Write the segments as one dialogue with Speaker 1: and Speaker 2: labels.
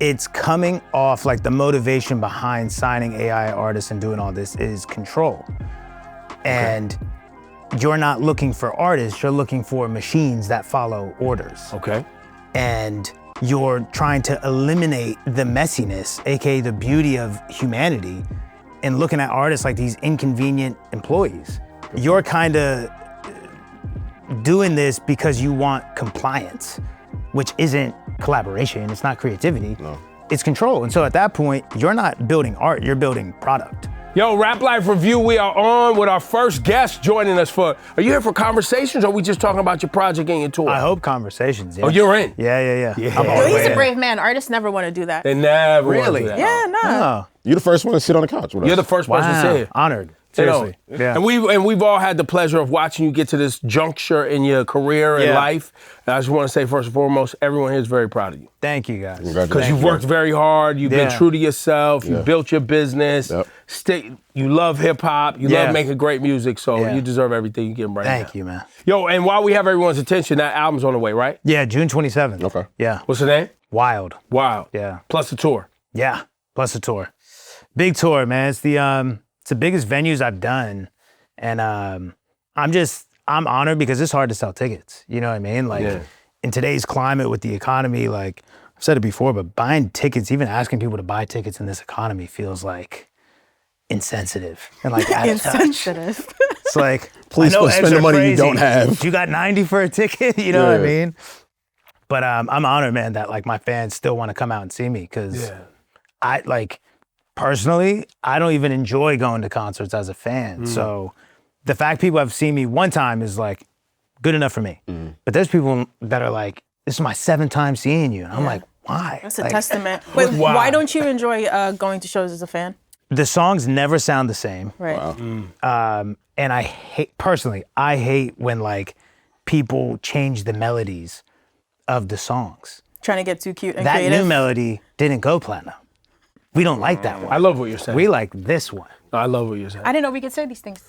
Speaker 1: it's coming off like the motivation behind signing AI artists and doing all this is control. And you're not looking for artists, you're looking for machines that follow orders.
Speaker 2: Okay.
Speaker 1: And you're trying to eliminate the messiness, AKA the beauty of humanity, and looking at artists like these inconvenient employees. You're kind of doing this because you want compliance, which isn't collaboration, it's not creativity, it's control. And so at that point, you're not building art, you're building product.
Speaker 2: Yo, Rap Life Review, we are on with our first guest joining us for, are you here for conversations or are we just talking about your project and your tour?
Speaker 1: I hope conversations, yeah.
Speaker 2: Oh, you're in?
Speaker 1: Yeah. I'm
Speaker 3: Yo,
Speaker 1: all the
Speaker 3: he's
Speaker 1: way
Speaker 3: a
Speaker 1: in.
Speaker 3: brave man. Artists never want to do that.
Speaker 2: They never want to
Speaker 1: Really?
Speaker 2: do that.
Speaker 3: Yeah, no.
Speaker 1: Oh,
Speaker 4: You're the first one to sit on the couch with us.
Speaker 2: You're the first person to
Speaker 1: wow,
Speaker 2: sit here.
Speaker 1: honored,
Speaker 2: You know,
Speaker 1: seriously. Yeah.
Speaker 2: And we've all had the pleasure of watching you get to this juncture in your career and
Speaker 1: Yeah.
Speaker 2: life. And I just want to say, first and foremost, everyone here is very proud of you.
Speaker 1: Thank you guys.
Speaker 2: Because you've worked very hard, you've been
Speaker 1: Yeah.
Speaker 2: true to yourself, you built your business,
Speaker 4: Yep.
Speaker 2: you love hip hop, you
Speaker 1: Yeah.
Speaker 2: love making great music, so
Speaker 1: Yeah.
Speaker 2: you deserve everything you get right now.
Speaker 1: Thank you, man.
Speaker 2: Yo, and while we have everyone's attention, that album's on the way, right?
Speaker 1: Yeah, June 27th.
Speaker 4: Okay.
Speaker 1: Yeah,
Speaker 2: What's the name?
Speaker 1: wild.
Speaker 2: Wow.
Speaker 1: Yeah.
Speaker 2: Plus the tour.
Speaker 1: Yeah, plus a tour. Big tour, man. It's the biggest venues I've done. And I'm honored because it's hard to sell tickets. You know what I mean? Like in today's climate with the economy, like I've said it before, but buying tickets, even asking people to buy tickets in this economy feels like insensitive and like out of touch.
Speaker 3: Insensitive.
Speaker 1: It's like,
Speaker 4: Please
Speaker 1: I know
Speaker 4: spend
Speaker 1: eggs
Speaker 4: the
Speaker 1: are
Speaker 4: money you
Speaker 1: crazy.
Speaker 4: don't have.
Speaker 1: You got 90 for a ticket, you know what I
Speaker 4: Yeah.
Speaker 1: mean? But I'm honored, man, that like my fans still want to come out and see me because I like, personally, I don't even enjoy going to concerts as a fan. So the fact people have seen me one time is like good enough for me. But there's people that are like, this is my 7th time seeing you. And I'm like, why?
Speaker 3: That's a
Speaker 1: Like,
Speaker 3: testament. Wait,
Speaker 2: Wow.
Speaker 3: why don't you enjoy going to shows as a fan?
Speaker 1: the songs never sound the same.
Speaker 3: Right.
Speaker 1: And I hate when like people change the melodies of the songs.
Speaker 3: Trying to get too cute and
Speaker 1: That
Speaker 3: creative.
Speaker 1: new melody didn't go platinum. We don't like that one.
Speaker 2: I love what you're saying.
Speaker 1: We like this one.
Speaker 2: I love what you're saying.
Speaker 3: I didn't know we could say these things.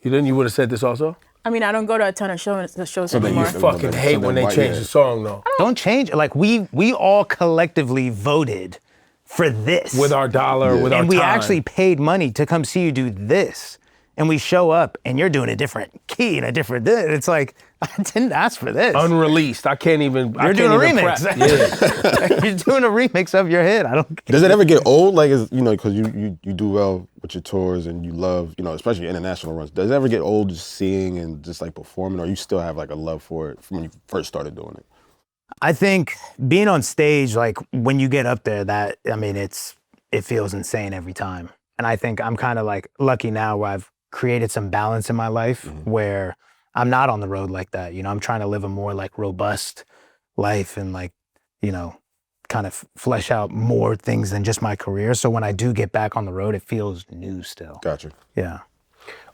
Speaker 2: You would have said this also?
Speaker 3: I mean, I don't go to a ton of shows
Speaker 4: then
Speaker 3: anymore.
Speaker 4: you
Speaker 2: Fucking
Speaker 4: So
Speaker 2: hate
Speaker 4: then
Speaker 2: when they
Speaker 4: why-
Speaker 2: change
Speaker 4: yeah.
Speaker 2: the song though.
Speaker 1: Don't change it. Like we all collectively voted for this.
Speaker 2: With our dollar, with our
Speaker 1: and we
Speaker 2: time.
Speaker 1: actually paid money to come see you do this. And we show up and you're doing a different key and a different this. It's like, I didn't ask for this.
Speaker 2: Unreleased. I can't even.
Speaker 1: You're doing a remix.
Speaker 2: Yeah.
Speaker 1: You're doing a remix of your hit. I don't care.
Speaker 4: Does it ever get old? Like, because you do well with your tours and you love, especially your international runs. Does it ever get old just seeing and just like performing, or you still have like a love for it from when you first started doing it?
Speaker 1: I think being on stage, like when you get up there, it feels insane every time. And I think I'm kind of like lucky now where I've created some balance in my life where I'm not on the road like that. I'm trying to live a more like robust life and like, kind of flesh out more things than just my career. So when I do get back on the road, it feels new still.
Speaker 4: Gotcha.
Speaker 1: Yeah.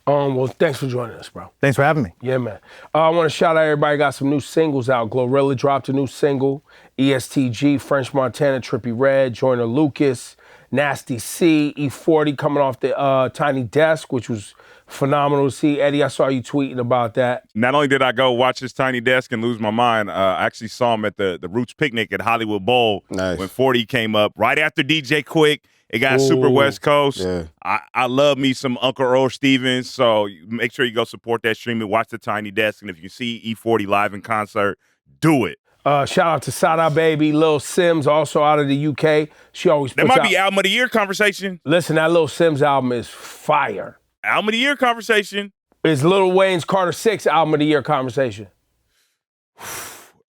Speaker 2: Well, thanks for joining us, bro.
Speaker 1: Thanks for having me.
Speaker 2: Yeah, man. I want to shout out everybody. Got some new singles out. Glorilla dropped a new single. ESTG, French Montana, Trippie Redd, Joyner Lucas, Nasty C, E40 coming off the Tiny Desk, which was phenomenal to see. Eddie, I saw you tweeting about that.
Speaker 5: Not only did I go watch his Tiny Desk and lose my mind, I actually saw him at the Roots Picnic at Hollywood Bowl when 40 came up. Right after DJ Quick, it got super West Coast.
Speaker 4: Yeah.
Speaker 5: I love me some Uncle Earl Stevens, so make sure you go support that stream and watch the Tiny Desk. And if you see E40 live in concert, do it.
Speaker 2: Shout out to Sada Baby, Lil Sims, also out of the UK. She always
Speaker 5: That
Speaker 2: puts
Speaker 5: might
Speaker 2: out,
Speaker 5: be album of the year conversation.
Speaker 2: Listen, that Lil Sims album is fire.
Speaker 5: Album of the year conversation.
Speaker 2: It's Lil Wayne's Carter 6 album of the year conversation.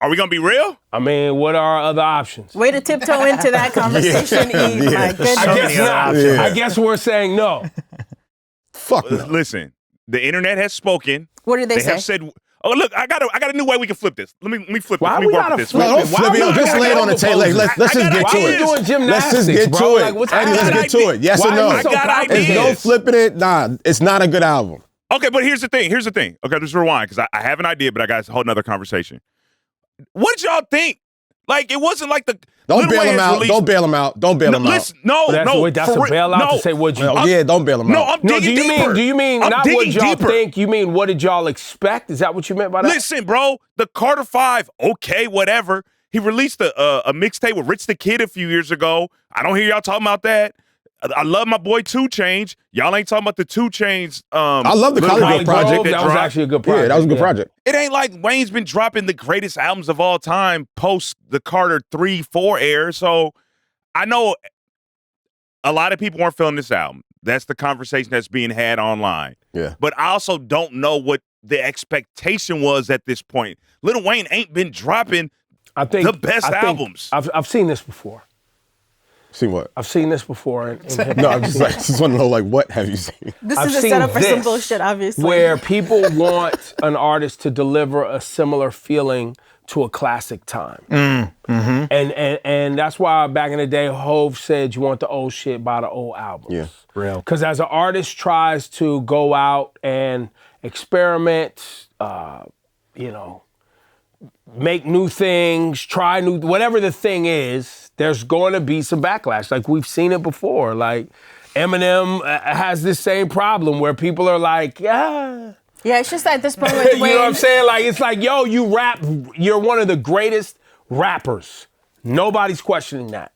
Speaker 5: Are we gonna be real?
Speaker 2: I mean, what are our other options?
Speaker 3: Way to tiptoe into that conversation, Eve. My goodness.
Speaker 2: I guess
Speaker 1: other
Speaker 2: not.
Speaker 1: options.
Speaker 2: I guess we're saying no.
Speaker 4: Fuck no.
Speaker 5: Listen, the internet has spoken.
Speaker 3: What did they say?
Speaker 5: have said. Oh look, I got a new way we can flip this. Let me flip
Speaker 2: Why
Speaker 5: this. Let me
Speaker 2: we
Speaker 5: work
Speaker 2: gotta
Speaker 5: with this.
Speaker 2: flip
Speaker 4: No, don't
Speaker 2: Why
Speaker 4: flip
Speaker 2: we
Speaker 4: it.
Speaker 2: gotta
Speaker 4: Just lay it on the table. Like, let's just
Speaker 5: I got
Speaker 4: get to
Speaker 5: ideas.
Speaker 4: it.
Speaker 2: Doing
Speaker 4: Let's
Speaker 2: gymnastics,
Speaker 4: just get
Speaker 2: bro.
Speaker 4: to it.
Speaker 2: Like, what's
Speaker 4: Eddie, let's
Speaker 5: I
Speaker 4: get to
Speaker 5: got
Speaker 4: it. Yes
Speaker 2: Why
Speaker 4: or no?
Speaker 2: are you so
Speaker 5: I got
Speaker 2: confident?
Speaker 4: There's no
Speaker 5: ideas.
Speaker 4: flipping it. Nah, it's not a good album.
Speaker 5: Okay, but here's the thing. Okay, let's rewind because I have an idea, but I got a whole nother conversation. What did y'all think? Like, it wasn't like the.
Speaker 4: Don't
Speaker 5: Lil
Speaker 4: bail
Speaker 5: Wayne
Speaker 4: him
Speaker 5: has
Speaker 4: out.
Speaker 5: released-
Speaker 4: Don't bail him out. Don't bail him out.
Speaker 5: Listen, no.
Speaker 2: That's a
Speaker 5: for real,
Speaker 2: bailout
Speaker 5: no.
Speaker 2: to say what you.
Speaker 4: Well, yeah, don't bail him
Speaker 5: No,
Speaker 4: out.
Speaker 5: I'm
Speaker 2: No,
Speaker 5: digging deeper.
Speaker 2: do you mean
Speaker 5: I'm
Speaker 2: not what
Speaker 5: digging
Speaker 2: y'all
Speaker 5: deeper.
Speaker 2: think? You mean what did y'all expect? Is that what you meant by that?
Speaker 5: Listen, bro, the Carter 5, okay, whatever. He released a mixtape with Rich the Kid a few years ago. I don't hear y'all talking about that. I love my boy 2 Chainz. Y'all ain't talking about the 2 Chainz.
Speaker 4: I love the College project.
Speaker 2: That was actually a good project.
Speaker 4: Yeah, that was a good project.
Speaker 5: It ain't like Wayne's been dropping the greatest albums of all time post the Carter 3-4 era. So I know a lot of people aren't feeling this album. That's the conversation that's being had online.
Speaker 4: Yeah.
Speaker 5: But I also don't know what the expectation was at this point. Lil Wayne ain't been dropping the best albums.
Speaker 2: I've seen this before.
Speaker 4: Seen what?
Speaker 2: I've seen this before.
Speaker 4: No, I'm just want to know, like, what have you seen?
Speaker 3: This
Speaker 2: I've
Speaker 3: is a
Speaker 2: seen
Speaker 3: setup for some
Speaker 2: this,
Speaker 3: bullshit, obviously.
Speaker 2: where people want an artist to deliver a similar feeling to a classic time. And that's why back in the day, Hov said you want the old shit by the old albums.
Speaker 4: Yeah.
Speaker 1: Real.
Speaker 2: Because as an artist tries to go out and experiment, make new things, try new, whatever the thing is, there's going to be some backlash. Like, we've seen it before. Like, Eminem has this same problem where people are like, yeah.
Speaker 3: Yeah, it's just at this point with
Speaker 2: You know what I'm saying? Like, it's like, yo, you rap, you're one of the greatest rappers. Nobody's questioning that.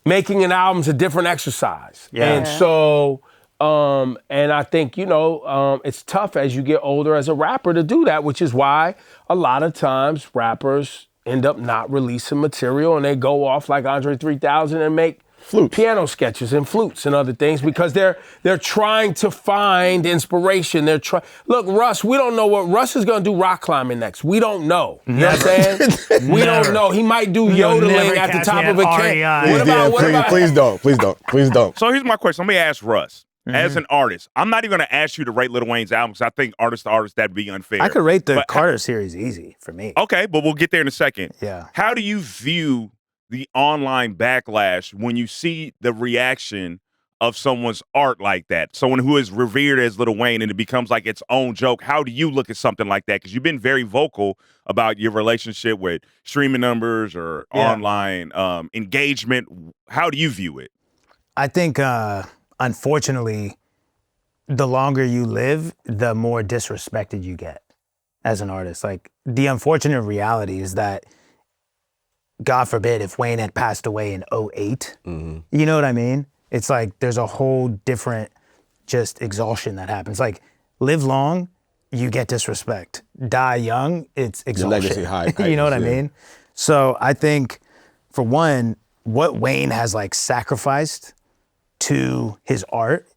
Speaker 2: Making an album's a different exercise.
Speaker 1: Yeah.
Speaker 2: And so, and I think, it's tough as you get older as a rapper to do that, which is why a lot of times rappers end up not releasing material and they go off like Andre 3000 and make piano sketches and flutes and other things because they're trying to find inspiration. Look, Russ, we don't know what Russ is going to do rock climbing next. We don't know. You know what I'm saying? We don't know. He might do yodeling at the top of a can.
Speaker 4: Please don't.
Speaker 5: So here's my question. Let me ask Russ. As an artist, I'm not even going to ask you to rate Lil Wayne's album because I think artist to artist, that'd be unfair.
Speaker 1: I could rate the Carter series easy for me.
Speaker 5: Okay, but we'll get there in a second.
Speaker 1: Yeah.
Speaker 5: How do you view the online backlash when you see the reaction of someone's art like that? Someone who is revered as Lil Wayne and it becomes like its own joke. How do you look at something like that? Because you've been very vocal about your relationship with streaming numbers or online engagement. How do you view it?
Speaker 1: I think, unfortunately, the longer you live, the more disrespected you get as an artist. Like, the unfortunate reality is that, God forbid, if Wayne had passed away in 2008, you know what I mean? It's like there's a whole different just exhaustion that happens. Like, live long, you get disrespect. Die young, it's exhaustion.
Speaker 4: Your legacy high.
Speaker 1: You know what I mean? So I think, for one, what Wayne has like sacrificed to his art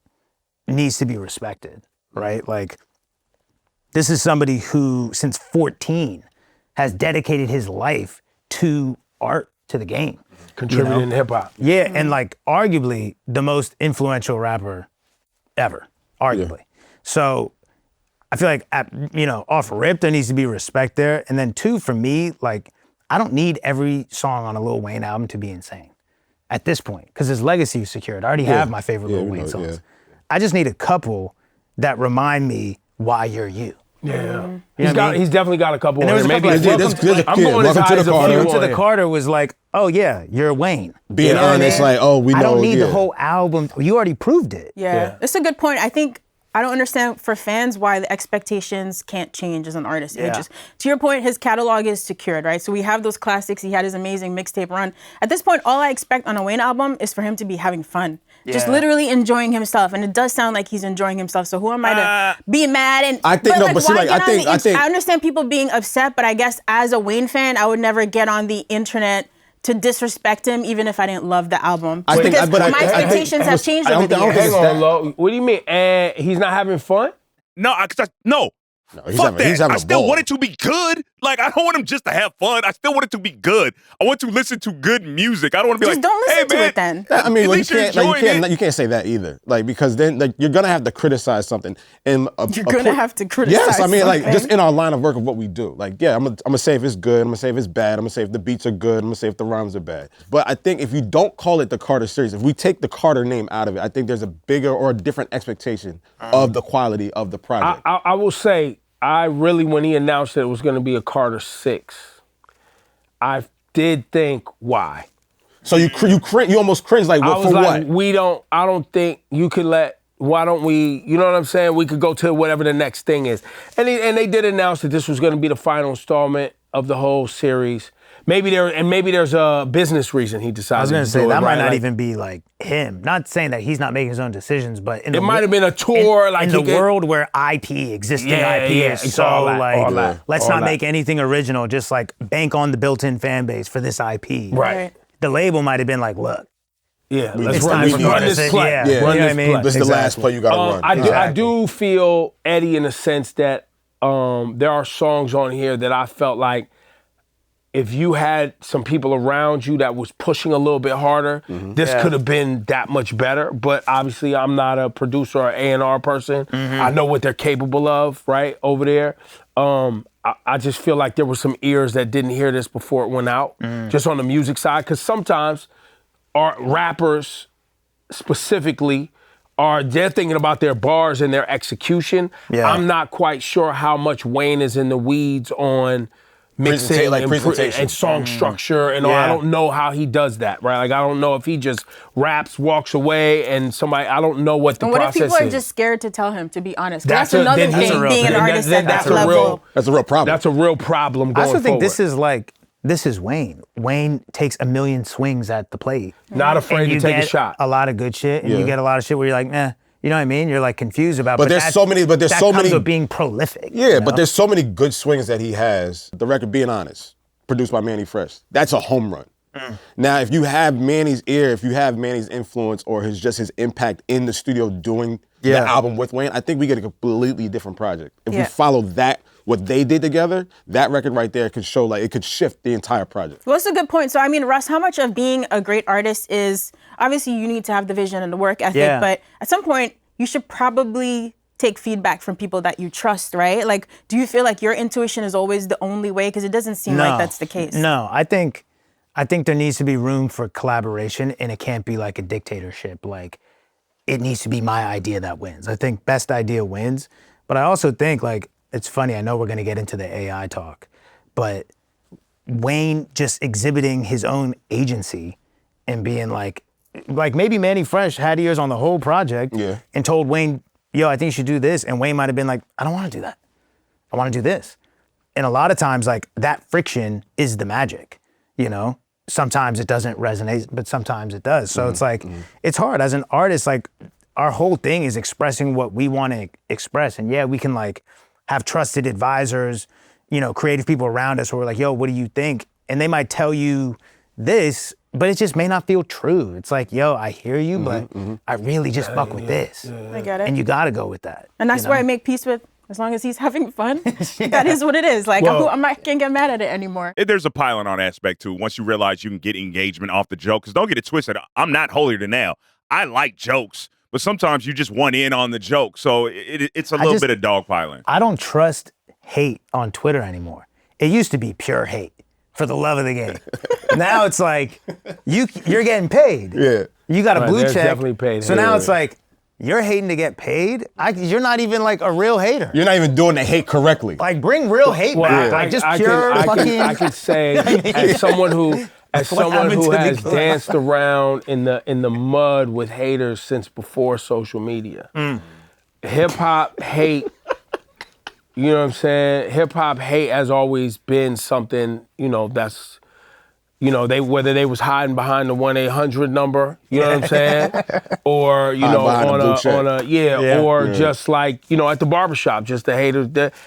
Speaker 1: needs to be respected, right? Like, this is somebody who, since 14, has dedicated his life to art, to the game.
Speaker 2: Contributing to hip hop.
Speaker 1: Yeah, and like arguably the most influential rapper ever, arguably. Yeah. So I feel like, off rip, there needs to be respect there. And then 2, for me, like, I don't need every song on a Lil Wayne album to be insane at this point, because his legacy is secured. I already have my favorite Lil Wayne songs. Yeah. I just need a couple that remind me why you're you.
Speaker 2: Yeah, he's definitely got a couple.
Speaker 1: And there was
Speaker 2: maybe
Speaker 1: I'm going
Speaker 2: as high as a few.
Speaker 1: Welcome to the Carter was like, oh yeah, you're Wayne.
Speaker 4: Being honest, like, oh, we know.
Speaker 1: I don't need the whole album. You already proved it.
Speaker 3: Yeah, it's a good point. I think I don't understand for fans why the expectations can't change as an artist.
Speaker 1: Yeah.
Speaker 3: Just, to your point, his catalog is secured, right? So we have those classics. He had his amazing mixtape run. At this point, all I expect on a Wayne album is for him to be having fun. Just literally enjoying himself, and it does sound like he's enjoying himself. So who am I to be mad? And
Speaker 4: I think
Speaker 3: I understand people being upset, but I guess as a Wayne fan, I would never get on the internet to disrespect him, even if I didn't love the album. My expectations have changed over the years.
Speaker 2: Hang on, Lo. What do you mean? And he's not having fun?
Speaker 5: No, fuck that. I still want it to be good. Like, I don't want him just to have fun. I still want it to be good. I want to listen to good music. I don't want to be
Speaker 3: just don't listen to it then.
Speaker 4: I mean, you can't say that either. Like, because then you're gonna have to criticize something. And
Speaker 3: you're gonna have to criticize.
Speaker 4: Yes, I mean, like, just in our line of work of what we do. Like, yeah, I'm gonna say if it's good. I'm gonna say if it's bad. I'm gonna say if the beats are good. I'm gonna say if the rhymes are bad. But I think if you don't call it the Carter series, if we take the Carter name out of it, I think there's a bigger or a different expectation of the quality of the project.
Speaker 2: I will say, when he announced that it was going to be a Carter 6, I did think, why?
Speaker 4: So you almost cringe, like, what, for what?
Speaker 2: I don't think you could why don't we, you know what I'm saying? We could go to whatever the next thing is. And they did announce that this was going to be the final installment of the whole series. Maybe there's a business reason he decided.
Speaker 1: I was gonna
Speaker 2: to
Speaker 1: say
Speaker 2: do
Speaker 1: that
Speaker 2: it,
Speaker 1: might
Speaker 2: right?
Speaker 1: not
Speaker 2: Like,
Speaker 1: even be like him. Not saying that he's not making his own decisions, but
Speaker 2: it might have been a tour.
Speaker 1: in the world where existing IP is
Speaker 2: it's
Speaker 1: so
Speaker 2: all that,
Speaker 1: like,
Speaker 2: all that,
Speaker 1: let's
Speaker 2: all
Speaker 1: not
Speaker 2: that.
Speaker 1: make anything original. Just like bank on the built-in fan base for this IP.
Speaker 2: Right.
Speaker 1: The label might have been like, look,
Speaker 2: Yeah,
Speaker 4: It's
Speaker 2: let's
Speaker 4: time for
Speaker 2: run
Speaker 4: us
Speaker 2: this
Speaker 1: to-
Speaker 2: play.
Speaker 1: yeah,
Speaker 4: Yeah.
Speaker 1: you know
Speaker 2: Run
Speaker 1: what I
Speaker 2: this
Speaker 1: mean?
Speaker 2: play.
Speaker 4: This is the last play you gotta run.
Speaker 2: I do feel Eddie in the sense that there are songs on here that I felt like if you had some people around you that was pushing a little bit harder, this could have been that much better. But obviously, I'm not a producer or A&R person. I know what they're capable of, right, over there. I just feel like there were some ears that didn't hear this before it went out, just on the music side. Because sometimes our rappers specifically they're thinking about their bars and their execution.
Speaker 1: Yeah.
Speaker 2: I'm not quite sure how much Wayne is in the weeds on mixing
Speaker 4: presentation.
Speaker 2: and song structure and all. I don't know how he does that, right? Like I don't know if he just raps, walks away, and I don't know what the
Speaker 3: And what if
Speaker 2: process
Speaker 3: people are
Speaker 2: is.
Speaker 3: just scared to tell him to be honest? 'Cause
Speaker 2: That's
Speaker 3: That's
Speaker 2: a-
Speaker 3: another
Speaker 2: then he's
Speaker 3: thing,
Speaker 2: a real
Speaker 3: being an
Speaker 2: thing.
Speaker 3: artist
Speaker 2: Then
Speaker 3: at
Speaker 2: that's
Speaker 3: that
Speaker 2: a
Speaker 3: level.
Speaker 2: real-
Speaker 4: That's a real problem.
Speaker 2: That's a real problem
Speaker 1: I
Speaker 2: going
Speaker 1: also think
Speaker 2: forward.
Speaker 1: this is Wayne. Wayne takes a million swings at the plate.
Speaker 2: Not afraid
Speaker 1: And
Speaker 2: to
Speaker 1: you
Speaker 2: take a
Speaker 1: get
Speaker 2: shot.
Speaker 1: a lot of good shit, and
Speaker 4: Yeah.
Speaker 1: you get a lot of shit where you're like, nah. You know what I mean? You're like confused about.
Speaker 4: But there's
Speaker 1: that's-
Speaker 4: so many- but there's
Speaker 1: that
Speaker 4: so
Speaker 1: comes
Speaker 4: many-
Speaker 1: with being prolific.
Speaker 4: Yeah,
Speaker 1: you know?
Speaker 4: but there's so many good swings that he has. The record, Being Honest, produced by Manny Fresh. That's a home run. Now, if you have Manny's ear, if you have Manny's influence or his impact in the studio doing the album with Wayne, I think we get a completely different project. If we
Speaker 3: Yeah.
Speaker 4: follow what they did together, that record right there could show, like, it could shift the entire project.
Speaker 3: Well, that's a good point. So, I mean, Russ, how much of being a great artist is, obviously you need to have the vision and the work ethic,
Speaker 1: Yeah.
Speaker 3: but at some point you should probably take feedback from people that you trust, right? Like, do you feel like your intuition is always the only way? Because it doesn't seem like that's the case.
Speaker 1: No, I think there needs to be room for collaboration, and it can't be like a dictatorship. Like, it needs to be my idea that wins. I think best idea wins. But I also think, like, it's funny, I know we're gonna get into the AI talk, but Wayne just exhibiting his own agency and being like maybe Manny Fresh had ears on the whole project and told Wayne, yo, I think you should do this. And Wayne might have been like, I don't wanna do that. I wanna do this. And a lot of times, like, that friction is the magic, you know? Sometimes it doesn't resonate, but sometimes it does. So it's like, it's hard. As an artist, like, our whole thing is expressing what we want to express. And yeah, we can, like, have trusted advisors, you know, creative people around us who are like, yo, what do you think? And they might tell you this, but it just may not feel true. It's like, yo, I hear you, but I really just fuck with this.
Speaker 3: I get it.
Speaker 1: And you gotta go with that.
Speaker 3: And that's
Speaker 1: you
Speaker 3: where I
Speaker 1: know?
Speaker 3: make peace with, as long as he's having fun, that is what it is. Like, I can't get mad at it anymore.
Speaker 5: There's a pile on aspect too. Once you realize you can get engagement off the joke, because don't get it twisted, I'm not holier than thou. I like jokes, but sometimes you just want in on the joke. So it's a little bit of dogpiling.
Speaker 1: I don't trust hate on Twitter anymore. It used to be pure hate for the love of the game. Now it's like you're getting paid.
Speaker 4: Yeah.
Speaker 1: You got a blue
Speaker 2: there's
Speaker 1: check.
Speaker 2: definitely paid
Speaker 1: So
Speaker 2: hate.
Speaker 1: now it's like you're hating to get paid. You're not even like a real hater.
Speaker 4: You're not even doing the hate correctly.
Speaker 1: Like, bring real hate back. Like, just pure fucking.
Speaker 2: I could say, as someone who
Speaker 1: happened to the
Speaker 2: has
Speaker 1: class?
Speaker 2: danced around in the mud with haters since before social media, hip hop hate. You know what I'm saying? Hip hop hate has always been something, you know, that's, you know, whether they was hiding behind the 1-800 number, you know what I'm saying? Or, you know, just like, you know, at the barbershop, just the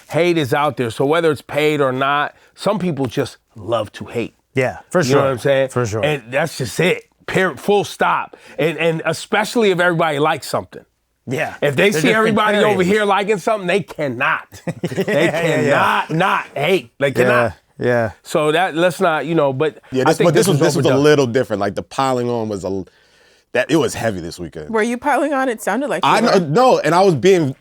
Speaker 2: hate is out there. So whether it's paid or not, some people just love to hate.
Speaker 1: Yeah, for sure.
Speaker 2: You know what I'm saying?
Speaker 1: For sure.
Speaker 2: And that's just it. Period. Full stop. And especially if everybody likes something.
Speaker 1: Yeah.
Speaker 2: If they
Speaker 1: They're
Speaker 2: see everybody
Speaker 1: different
Speaker 2: over
Speaker 1: areas.
Speaker 2: here liking something, they cannot. They cannot not hate. They cannot.
Speaker 1: Yeah.
Speaker 2: So let's not, you know, but
Speaker 4: Yeah,
Speaker 2: I think
Speaker 4: this was a
Speaker 2: overdone.
Speaker 4: little different. Like, the piling on was it was heavy this weekend.
Speaker 3: Were you piling on? It sounded like you
Speaker 4: I
Speaker 3: were.
Speaker 4: no, and I was being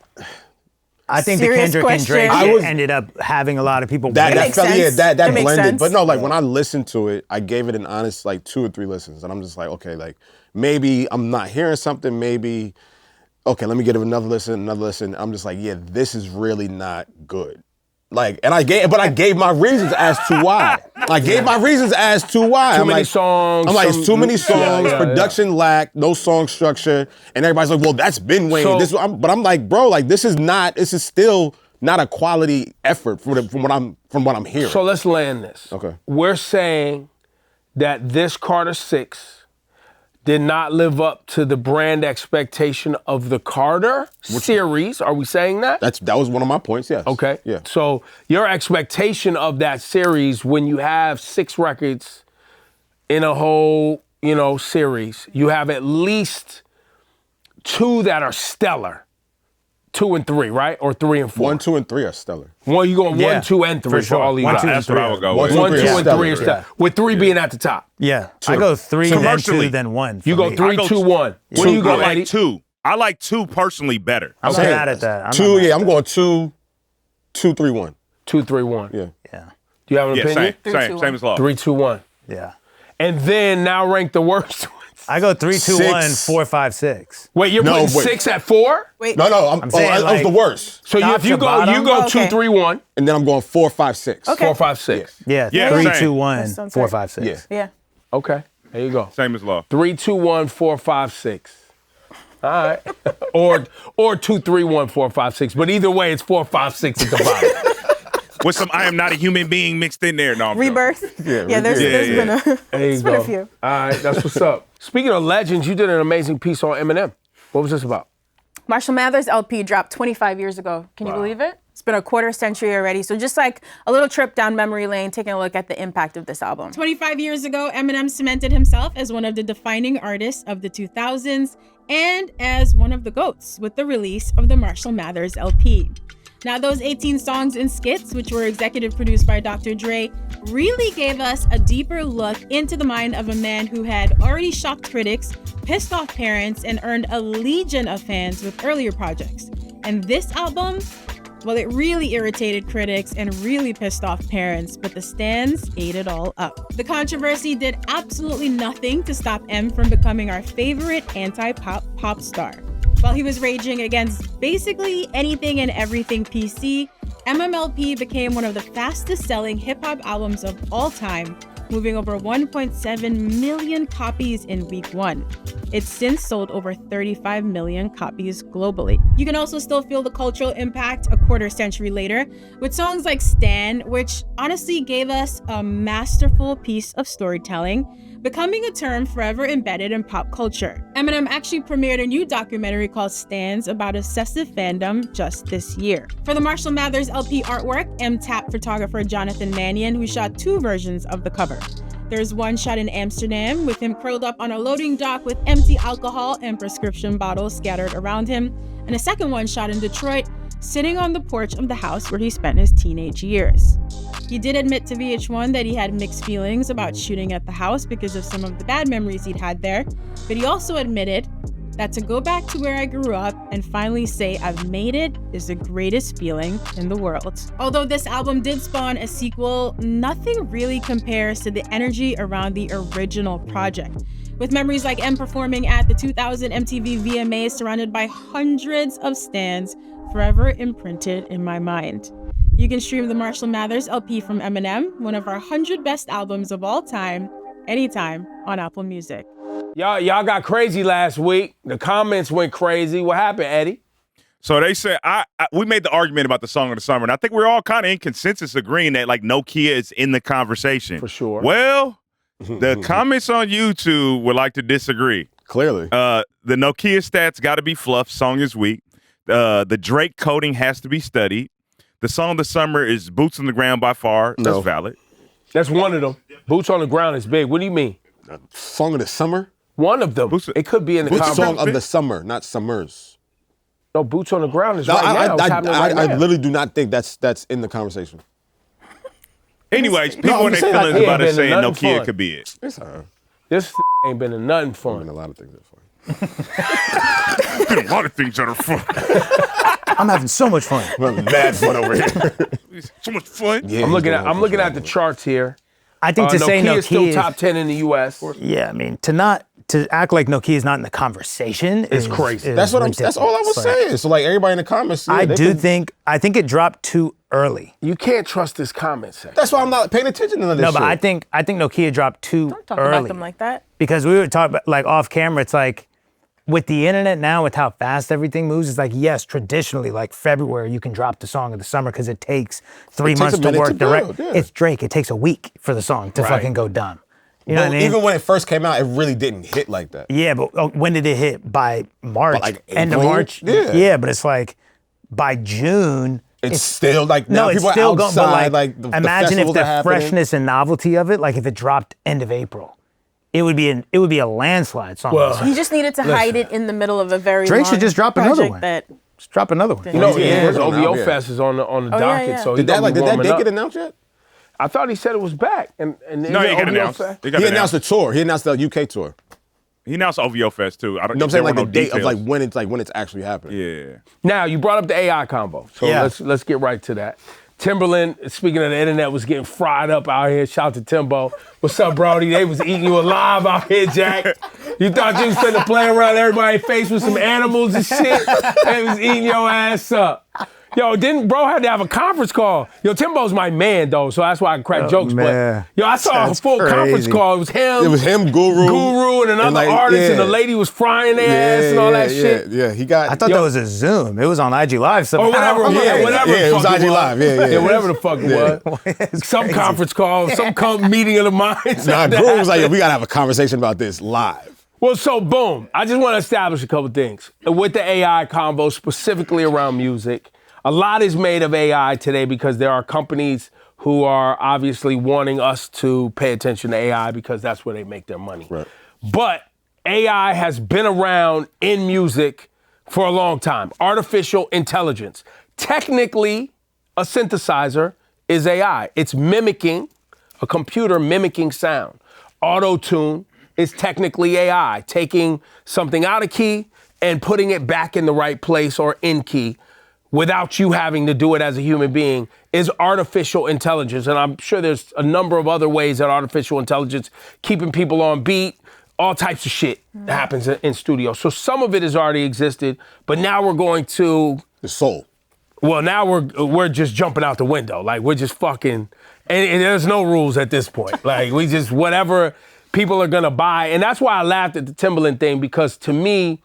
Speaker 1: I think the
Speaker 3: Serious
Speaker 1: Kendrick and Drake
Speaker 3: question.
Speaker 1: shit ended up having a lot of people.
Speaker 4: that
Speaker 3: makes
Speaker 4: felt,
Speaker 3: sense.
Speaker 4: that
Speaker 3: It makes
Speaker 4: blended.
Speaker 3: sense.
Speaker 4: But no, like, when I listened to it, I gave it an honest, like, 2 or 3 listens, and I'm just like, okay, like, maybe I'm not hearing something. Maybe, okay, let me give it another listen. I'm just like, yeah, this is really not good. Like, and I gave my reasons as to why. I gave my reasons as to why.
Speaker 2: Too many songs.
Speaker 4: I'm like, it's too many songs,
Speaker 2: Yeah.
Speaker 4: production lack, no song structure, and everybody's like, well, that's been Wayne.
Speaker 2: So-
Speaker 4: But I'm like, bro, like, this is still not a quality effort from what I'm hearing.
Speaker 2: So let's land this.
Speaker 4: Okay.
Speaker 2: We're saying that this Carter 6 did not live up to the brand expectation of the Carter series. Are we saying that?
Speaker 4: That was one of my points, yes.
Speaker 2: Okay.
Speaker 4: Yeah.
Speaker 2: So your expectation of that series, when you have 6 records in a whole, series, you have at least 2 that are stellar. 2 and 3, right? Or 3 and 4.
Speaker 4: 1, 2, and 3 are stellar.
Speaker 2: Well, you going 1, 2, and 3 for
Speaker 1: sure.
Speaker 2: all these
Speaker 1: 1,
Speaker 2: guys.
Speaker 1: 2, and
Speaker 5: That's what I would go
Speaker 4: 1,
Speaker 5: with.
Speaker 4: 2,
Speaker 2: 1, 2, and 3 is
Speaker 4: stellar.
Speaker 2: stellar. With 3 being at the top.
Speaker 1: Yeah. I go 3, then 2,
Speaker 5: Commercially.
Speaker 1: then 1.
Speaker 2: You
Speaker 1: for
Speaker 2: go
Speaker 1: me.
Speaker 2: 3, 2, 1. What do you go,
Speaker 5: I
Speaker 2: Eddie?
Speaker 5: like 2. I like 2 personally better.
Speaker 1: I'm not
Speaker 4: saying,
Speaker 1: mad at that.
Speaker 4: 2, yeah, I'm going 2, 2, 3, 1.
Speaker 2: 2, 3, 1.
Speaker 4: Yeah.
Speaker 1: Yeah.
Speaker 2: Do you have an
Speaker 5: Yeah,
Speaker 2: opinion?
Speaker 5: same as law.
Speaker 2: 3, 2, 1.
Speaker 1: Yeah.
Speaker 2: And then now rank the worst ones.
Speaker 1: I go 3, 2, 1,
Speaker 4: 6.
Speaker 1: 4, 5, 6.
Speaker 2: Wait, you're
Speaker 4: No,
Speaker 2: putting
Speaker 4: wait.
Speaker 2: 6 at 4?
Speaker 3: Wait.
Speaker 4: No,
Speaker 1: I'm saying,
Speaker 4: that was the worst.
Speaker 2: So
Speaker 1: Top
Speaker 2: if you
Speaker 1: to
Speaker 2: go,
Speaker 1: bottom?
Speaker 2: you go
Speaker 3: Okay.
Speaker 2: 2, 3, 1,
Speaker 4: And then I'm going 4, 5, 6.
Speaker 3: Okay.
Speaker 2: 4, 5, 6.
Speaker 1: Yeah.
Speaker 5: Yeah,
Speaker 1: 3,
Speaker 5: same.
Speaker 1: 2,
Speaker 3: That
Speaker 1: 1,
Speaker 3: sounds
Speaker 1: 4,
Speaker 3: right.
Speaker 1: 5, 6.
Speaker 3: Yeah.
Speaker 2: Okay, there you go.
Speaker 5: Same as law.
Speaker 2: 3, 2, 1, 4, 5, 6. All right. or 2, 3, 1, 4, 5, 6. But either way, it's 4, 5, 6 at the bottom.
Speaker 5: With some I am not a human being mixed in there. No, I'm joking.
Speaker 3: Rebirth.
Speaker 4: Yeah,
Speaker 3: There's been a
Speaker 2: There you
Speaker 3: been
Speaker 2: go.
Speaker 3: a few.
Speaker 2: All right, that's what's up. Speaking of legends, you did an amazing piece on Eminem. What was this about?
Speaker 3: Marshall Mathers LP dropped 25 years ago. Can you believe it? It's been a quarter century already. So just like a little trip down memory lane, taking a look at the impact of this album. 25 years ago, Eminem cemented himself as one of the defining artists of the 2000s and as one of the GOATs with the release of the Marshall Mathers LP. Now, those 18 songs and skits, which were executive produced by Dr. Dre, really gave us a deeper look into the mind of a man who had already shocked critics, pissed off parents, and earned a legion of fans with earlier projects. And this album, well, it really irritated critics and really pissed off parents, but the stands ate it all up. The controversy did absolutely nothing to stop M from becoming our favorite anti-pop pop star. While he was raging against basically anything and everything PC, MMLP became one of the fastest selling hip-hop albums of all time, moving over 1.7 million copies in week 1. It's since sold over 35 million copies globally. You can also still feel the cultural impact a quarter century later with songs like Stan, which honestly gave us a masterful piece of storytelling, becoming a term forever embedded in pop culture. Eminem actually premiered a new documentary called Stans about obsessive fandom just this year. For the Marshall Mathers LP artwork, M tapped photographer Jonathan Mannion, who shot 2 versions of the cover. There's one shot in Amsterdam with him curled up on a loading dock with empty alcohol and prescription bottles scattered around him, and a second one shot in Detroit, sitting on the porch of the house where he spent his teenage years. He did admit to VH1 that he had mixed feelings about shooting at the house because of some of the bad memories he'd had there, but he also admitted that to go back to where I grew up and finally say I've made it is the greatest feeling in the world. Although this album did spawn a sequel, nothing really compares to the energy around the original project. With memories like M performing at the 2000 MTV VMAs surrounded by hundreds of stands forever imprinted in my mind. You can stream the Marshall Mathers LP from Eminem, one of our 100 best albums of all time, anytime on Apple Music.
Speaker 2: Y'all got crazy last week. The comments went crazy. What happened, Eddie?
Speaker 5: So they said we made the argument about the song of the summer, and I think we're all kind of in consensus agreeing that like Nokia is in the conversation.
Speaker 2: For sure.
Speaker 5: Well, the comments on YouTube would like to disagree.
Speaker 4: Clearly.
Speaker 5: The Nokia stats got to be fluff. Song is weak. The Drake coding has to be studied. The song of the summer is Boots on the Ground by far.
Speaker 4: No.
Speaker 5: That's valid.
Speaker 2: That's one of them. Boots on the Ground is big. What do you mean?
Speaker 4: Song of the summer?
Speaker 2: One of them. It could be in the
Speaker 4: Which
Speaker 2: conversation.
Speaker 4: song of the summer, not summers?
Speaker 2: No, Boots on the Ground is
Speaker 4: No,
Speaker 2: right now. It's happening right
Speaker 4: I
Speaker 2: now.
Speaker 4: literally do not think that's in the conversation.
Speaker 5: Anyways, people
Speaker 4: I'm
Speaker 5: in their
Speaker 4: saying,
Speaker 5: feelings
Speaker 2: like,
Speaker 5: about
Speaker 2: he
Speaker 5: it
Speaker 2: ain't been
Speaker 5: saying
Speaker 2: to
Speaker 5: Nokia
Speaker 2: nothing
Speaker 5: could be it.
Speaker 4: It's
Speaker 2: This ain't been a nothing
Speaker 4: been
Speaker 2: fun.
Speaker 4: a lot of things that fun.
Speaker 5: Been a lot of things that are fun.
Speaker 1: I'm having so much fun.
Speaker 4: I'm having mad fun over here.
Speaker 5: So much fun.
Speaker 4: Yeah,
Speaker 2: I'm looking at the charts here.
Speaker 1: I think to say
Speaker 2: Nokia is still
Speaker 1: Nokia
Speaker 2: top 10 in the U.S.
Speaker 1: yeah, I mean, to act like Nokia is not in the conversation is
Speaker 2: crazy.
Speaker 1: is
Speaker 4: That's all I was
Speaker 1: ridiculous.
Speaker 4: saying. So like everybody in the comments, yeah,
Speaker 1: I
Speaker 4: they
Speaker 1: do
Speaker 4: can-
Speaker 1: think it dropped too early.
Speaker 2: You can't trust this comment section.
Speaker 4: That's why I'm not paying attention to none of this
Speaker 1: No,
Speaker 4: shit.
Speaker 1: but I think Nokia dropped too
Speaker 3: Don't talk
Speaker 1: early
Speaker 3: about them like that.
Speaker 1: because we were talking about like off camera. It's like with the internet now, with how fast everything moves, it's like, yes, traditionally, like February, you can drop the song of the summer because it takes 3 months to work the record.
Speaker 4: Yeah.
Speaker 1: It's Drake. It takes a week for the song to fucking go dumb. You know what I mean?
Speaker 4: Even when it first came out, it really didn't hit like that.
Speaker 1: Yeah, but when did it hit? By March?
Speaker 4: By, like,
Speaker 1: end of
Speaker 4: April?
Speaker 1: March?
Speaker 4: Yeah.
Speaker 1: But it's like by June.
Speaker 4: It's still like now
Speaker 1: it's
Speaker 4: people
Speaker 1: still
Speaker 4: are
Speaker 1: going,
Speaker 4: outside.
Speaker 1: but
Speaker 4: the
Speaker 1: imagine if
Speaker 4: festivals
Speaker 1: the
Speaker 4: are happening.
Speaker 1: freshness and novelty of it, like if it dropped end of April, it would be a landslide song.
Speaker 2: Well,
Speaker 3: He just needed to hide it in the middle of a very
Speaker 1: Drake
Speaker 3: long
Speaker 1: should just drop another
Speaker 3: project
Speaker 1: one.
Speaker 3: That,
Speaker 1: Just drop another one.
Speaker 2: You know,
Speaker 4: Yeah,
Speaker 2: his
Speaker 4: yeah.
Speaker 2: OVO
Speaker 4: Yeah.
Speaker 2: Fest is on the
Speaker 3: yeah,
Speaker 2: docket,
Speaker 3: yeah.
Speaker 2: so
Speaker 4: Did that date get announced yet?
Speaker 2: I thought he said it was back, and
Speaker 5: No, he got announced.
Speaker 2: Fest.
Speaker 5: It got
Speaker 4: He announced the tour. He announced the UK tour.
Speaker 5: He announced OVO Fest too. I don't.
Speaker 4: You know what I'm saying? Like the date
Speaker 5: details.
Speaker 4: of when it's actually happening.
Speaker 5: Yeah.
Speaker 2: Now you brought up the AI combo, so
Speaker 1: Yeah.
Speaker 2: let's get right to that. Timbaland, speaking of the internet, was getting fried up out here. Shout out to Timbo. What's up, Brody? They was eating you alive out here, Jack. You thought you was finna play around everybody's face with some animals and shit? They was eating your ass up. Yo, didn't bro had to have a conference call? Yo, Timbo's my man though, so that's why I crack jokes.
Speaker 1: man.
Speaker 2: But yo, I saw
Speaker 1: That's
Speaker 2: a full conference
Speaker 1: crazy.
Speaker 2: call. It was him,
Speaker 4: Guru,
Speaker 2: and another
Speaker 4: like,
Speaker 2: artist, and the
Speaker 4: yeah.
Speaker 2: lady was frying their ass and all that shit.
Speaker 4: Yeah, he got.
Speaker 1: I thought that was a Zoom. It was on IG Live.
Speaker 2: Or whatever,
Speaker 1: I'm like,
Speaker 2: whatever
Speaker 4: yeah,
Speaker 2: the
Speaker 4: it was
Speaker 2: fuck
Speaker 4: IG Live. Yeah.
Speaker 2: whatever the fuck it was.
Speaker 1: It's
Speaker 2: Some
Speaker 1: crazy.
Speaker 2: conference call, some meeting of the minds.
Speaker 4: Nah, Guru was like, yo, we gotta have a conversation about this live.
Speaker 2: Well, so boom. I just want to establish a couple things. With the AI combo, specifically around music, a lot is made of AI today because there are companies who are obviously wanting us to pay attention to AI because that's where they make their money.
Speaker 4: Right.
Speaker 2: But AI has been around in music for a long time. Artificial intelligence. Technically, a synthesizer is AI. It's mimicking, a computer mimicking sound. Auto-tune is technically AI, taking something out of key and putting it back in the right place or in key without you having to do it as a human being is artificial intelligence. And I'm sure there's a number of other ways that artificial intelligence, keeping people on beat, all types of shit that happens in studio. So some of it has already existed, but now we're going to,
Speaker 4: The soul.
Speaker 2: well, now we're just jumping out the window. Like we're just fucking, and there's no rules at this point. Like we just, whatever people are gonna buy. And that's why I laughed at the Timbaland thing, because to me,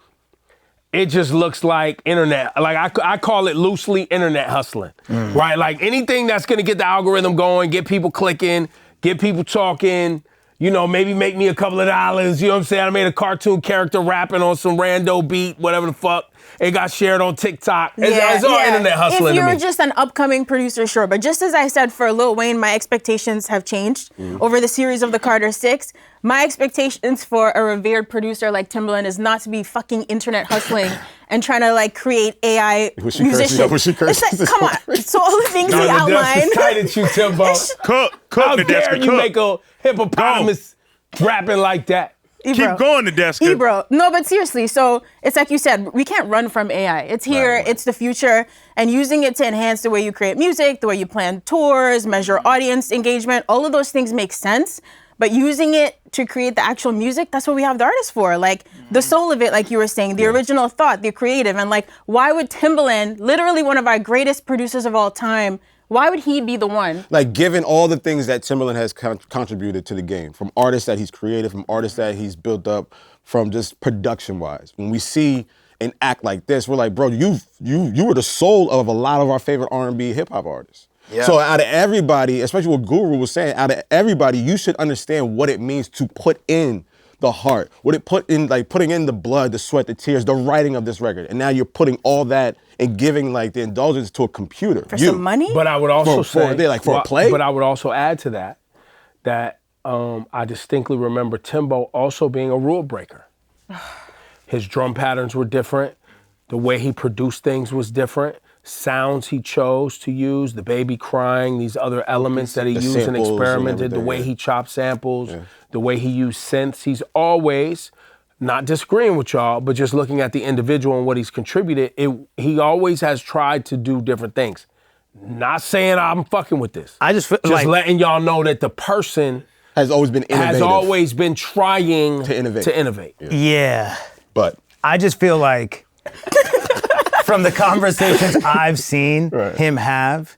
Speaker 2: it just looks like internet. Like I call it loosely internet hustling, right? Like anything that's gonna get the algorithm going, get people clicking, get people talking, you know, maybe make me a couple of dollars, you know what I'm saying? I made a cartoon character rapping on some rando beat, whatever the fuck. It got shared on TikTok. It's all internet hustling
Speaker 3: If
Speaker 2: to
Speaker 3: you're
Speaker 2: me.
Speaker 3: just an upcoming producer, sure. But just as I said for Lil Wayne, my expectations have changed over the series of the Carter 6. My expectations for a revered producer like Timbaland is not to be fucking internet hustling and trying to like create AI musicians.
Speaker 4: Was she cursing?
Speaker 3: It's like, come on. So all the things he
Speaker 2: Nadeska's
Speaker 3: outlined.
Speaker 2: tight at you, Timbo.
Speaker 5: Cook,
Speaker 2: How
Speaker 5: Nadeska,
Speaker 2: dare you
Speaker 5: cook.
Speaker 2: make a hippopotamus rapping like that?
Speaker 5: Keep going, Nadeska.
Speaker 3: Ebro. No, but seriously, so it's like you said, we can't run from AI. It's here, it's the future, and using it to enhance the way you create music, the way you plan tours, measure audience engagement, all of those things make sense. But using it to create the actual music, that's what we have the artists for. Like the soul of it, like you were saying, the original thought, the creative. And like, why would Timbaland, literally one of our greatest producers of all time, why would he be the one?
Speaker 4: Like, given all the things that Timbaland has contributed to the game, from artists that he's created, from artists that he's built up, from just production-wise. When we see an act like this, we're like, bro, you were the soul of a lot of our favorite R&B hip-hop artists.
Speaker 1: Yeah.
Speaker 4: So out of everybody, especially what Guru was saying, out of everybody, you should understand what it means to put in the heart, what it put in, like putting in the blood, the sweat, the tears, the writing of this record. And now you're putting all that and giving like the indulgence to a computer.
Speaker 3: For some money?
Speaker 2: But I would also say,
Speaker 4: for a play?
Speaker 2: But I would also add to that I distinctly remember Timbo also being a rule breaker. His drum patterns were different. The way he produced things was different. Sounds he chose to use, the baby crying, these other elements that he
Speaker 4: The
Speaker 2: used and
Speaker 4: samples and
Speaker 2: experimented, the
Speaker 4: everything,
Speaker 2: way
Speaker 4: yeah.
Speaker 2: he chopped samples, the way he used synths. He's always, not disagreeing with y'all, but just looking at the individual and what he's contributed, he always has tried to do different things. Not saying I'm fucking with this.
Speaker 1: I just feel
Speaker 2: Just
Speaker 1: like
Speaker 2: letting y'all know that the person
Speaker 4: Has always been innovative.
Speaker 2: has always been trying
Speaker 4: To innovate.
Speaker 1: yeah.
Speaker 4: But
Speaker 1: I just feel like from the conversations I've seen him have,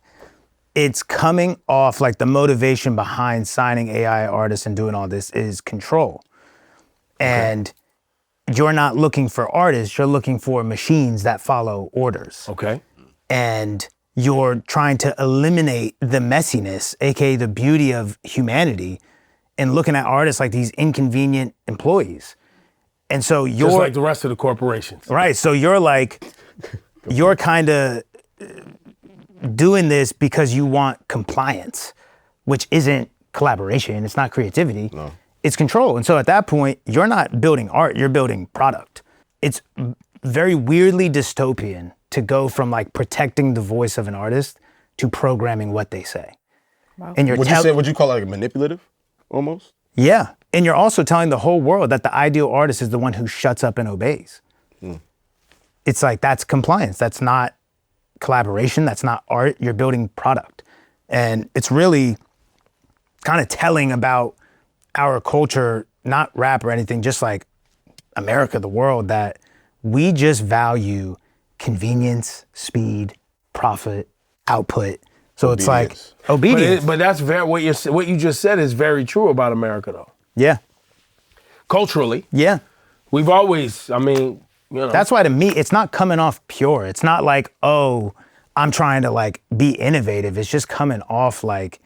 Speaker 1: it's coming off like the motivation behind signing AI artists and doing all this is control. And you're not looking for artists, you're looking for machines that follow orders.
Speaker 2: Okay.
Speaker 1: And you're trying to eliminate the messiness, aka the beauty of humanity, and looking at artists like these inconvenient employees. And so you're
Speaker 2: Just like the rest of the corporations.
Speaker 1: right. So you're kind of doing this because you want compliance, which isn't collaboration. It's not creativity. No. It's control. And so at that point, you're not building art, you're building product. It's very weirdly dystopian to go from like protecting the voice of an artist to programming what they say.
Speaker 3: Wow.
Speaker 1: And you're
Speaker 4: would you call it like manipulative almost?
Speaker 1: Yeah. And you're also telling the whole world that the ideal artist is the one who shuts up and obeys. It's like, that's compliance. That's not collaboration. That's not art. You're building product. And it's really kind of telling about our culture, not rap or anything, just like America, the world, that we just value convenience, speed, profit, output. So it's like obedience.
Speaker 2: But that's very what you just said is very true about America, though.
Speaker 1: Yeah.
Speaker 2: Culturally,
Speaker 1: Yeah.
Speaker 2: we've always, I mean, you know.
Speaker 1: That's why to me, it's not coming off pure. It's not like, oh, I'm trying to like be innovative. It's just coming off like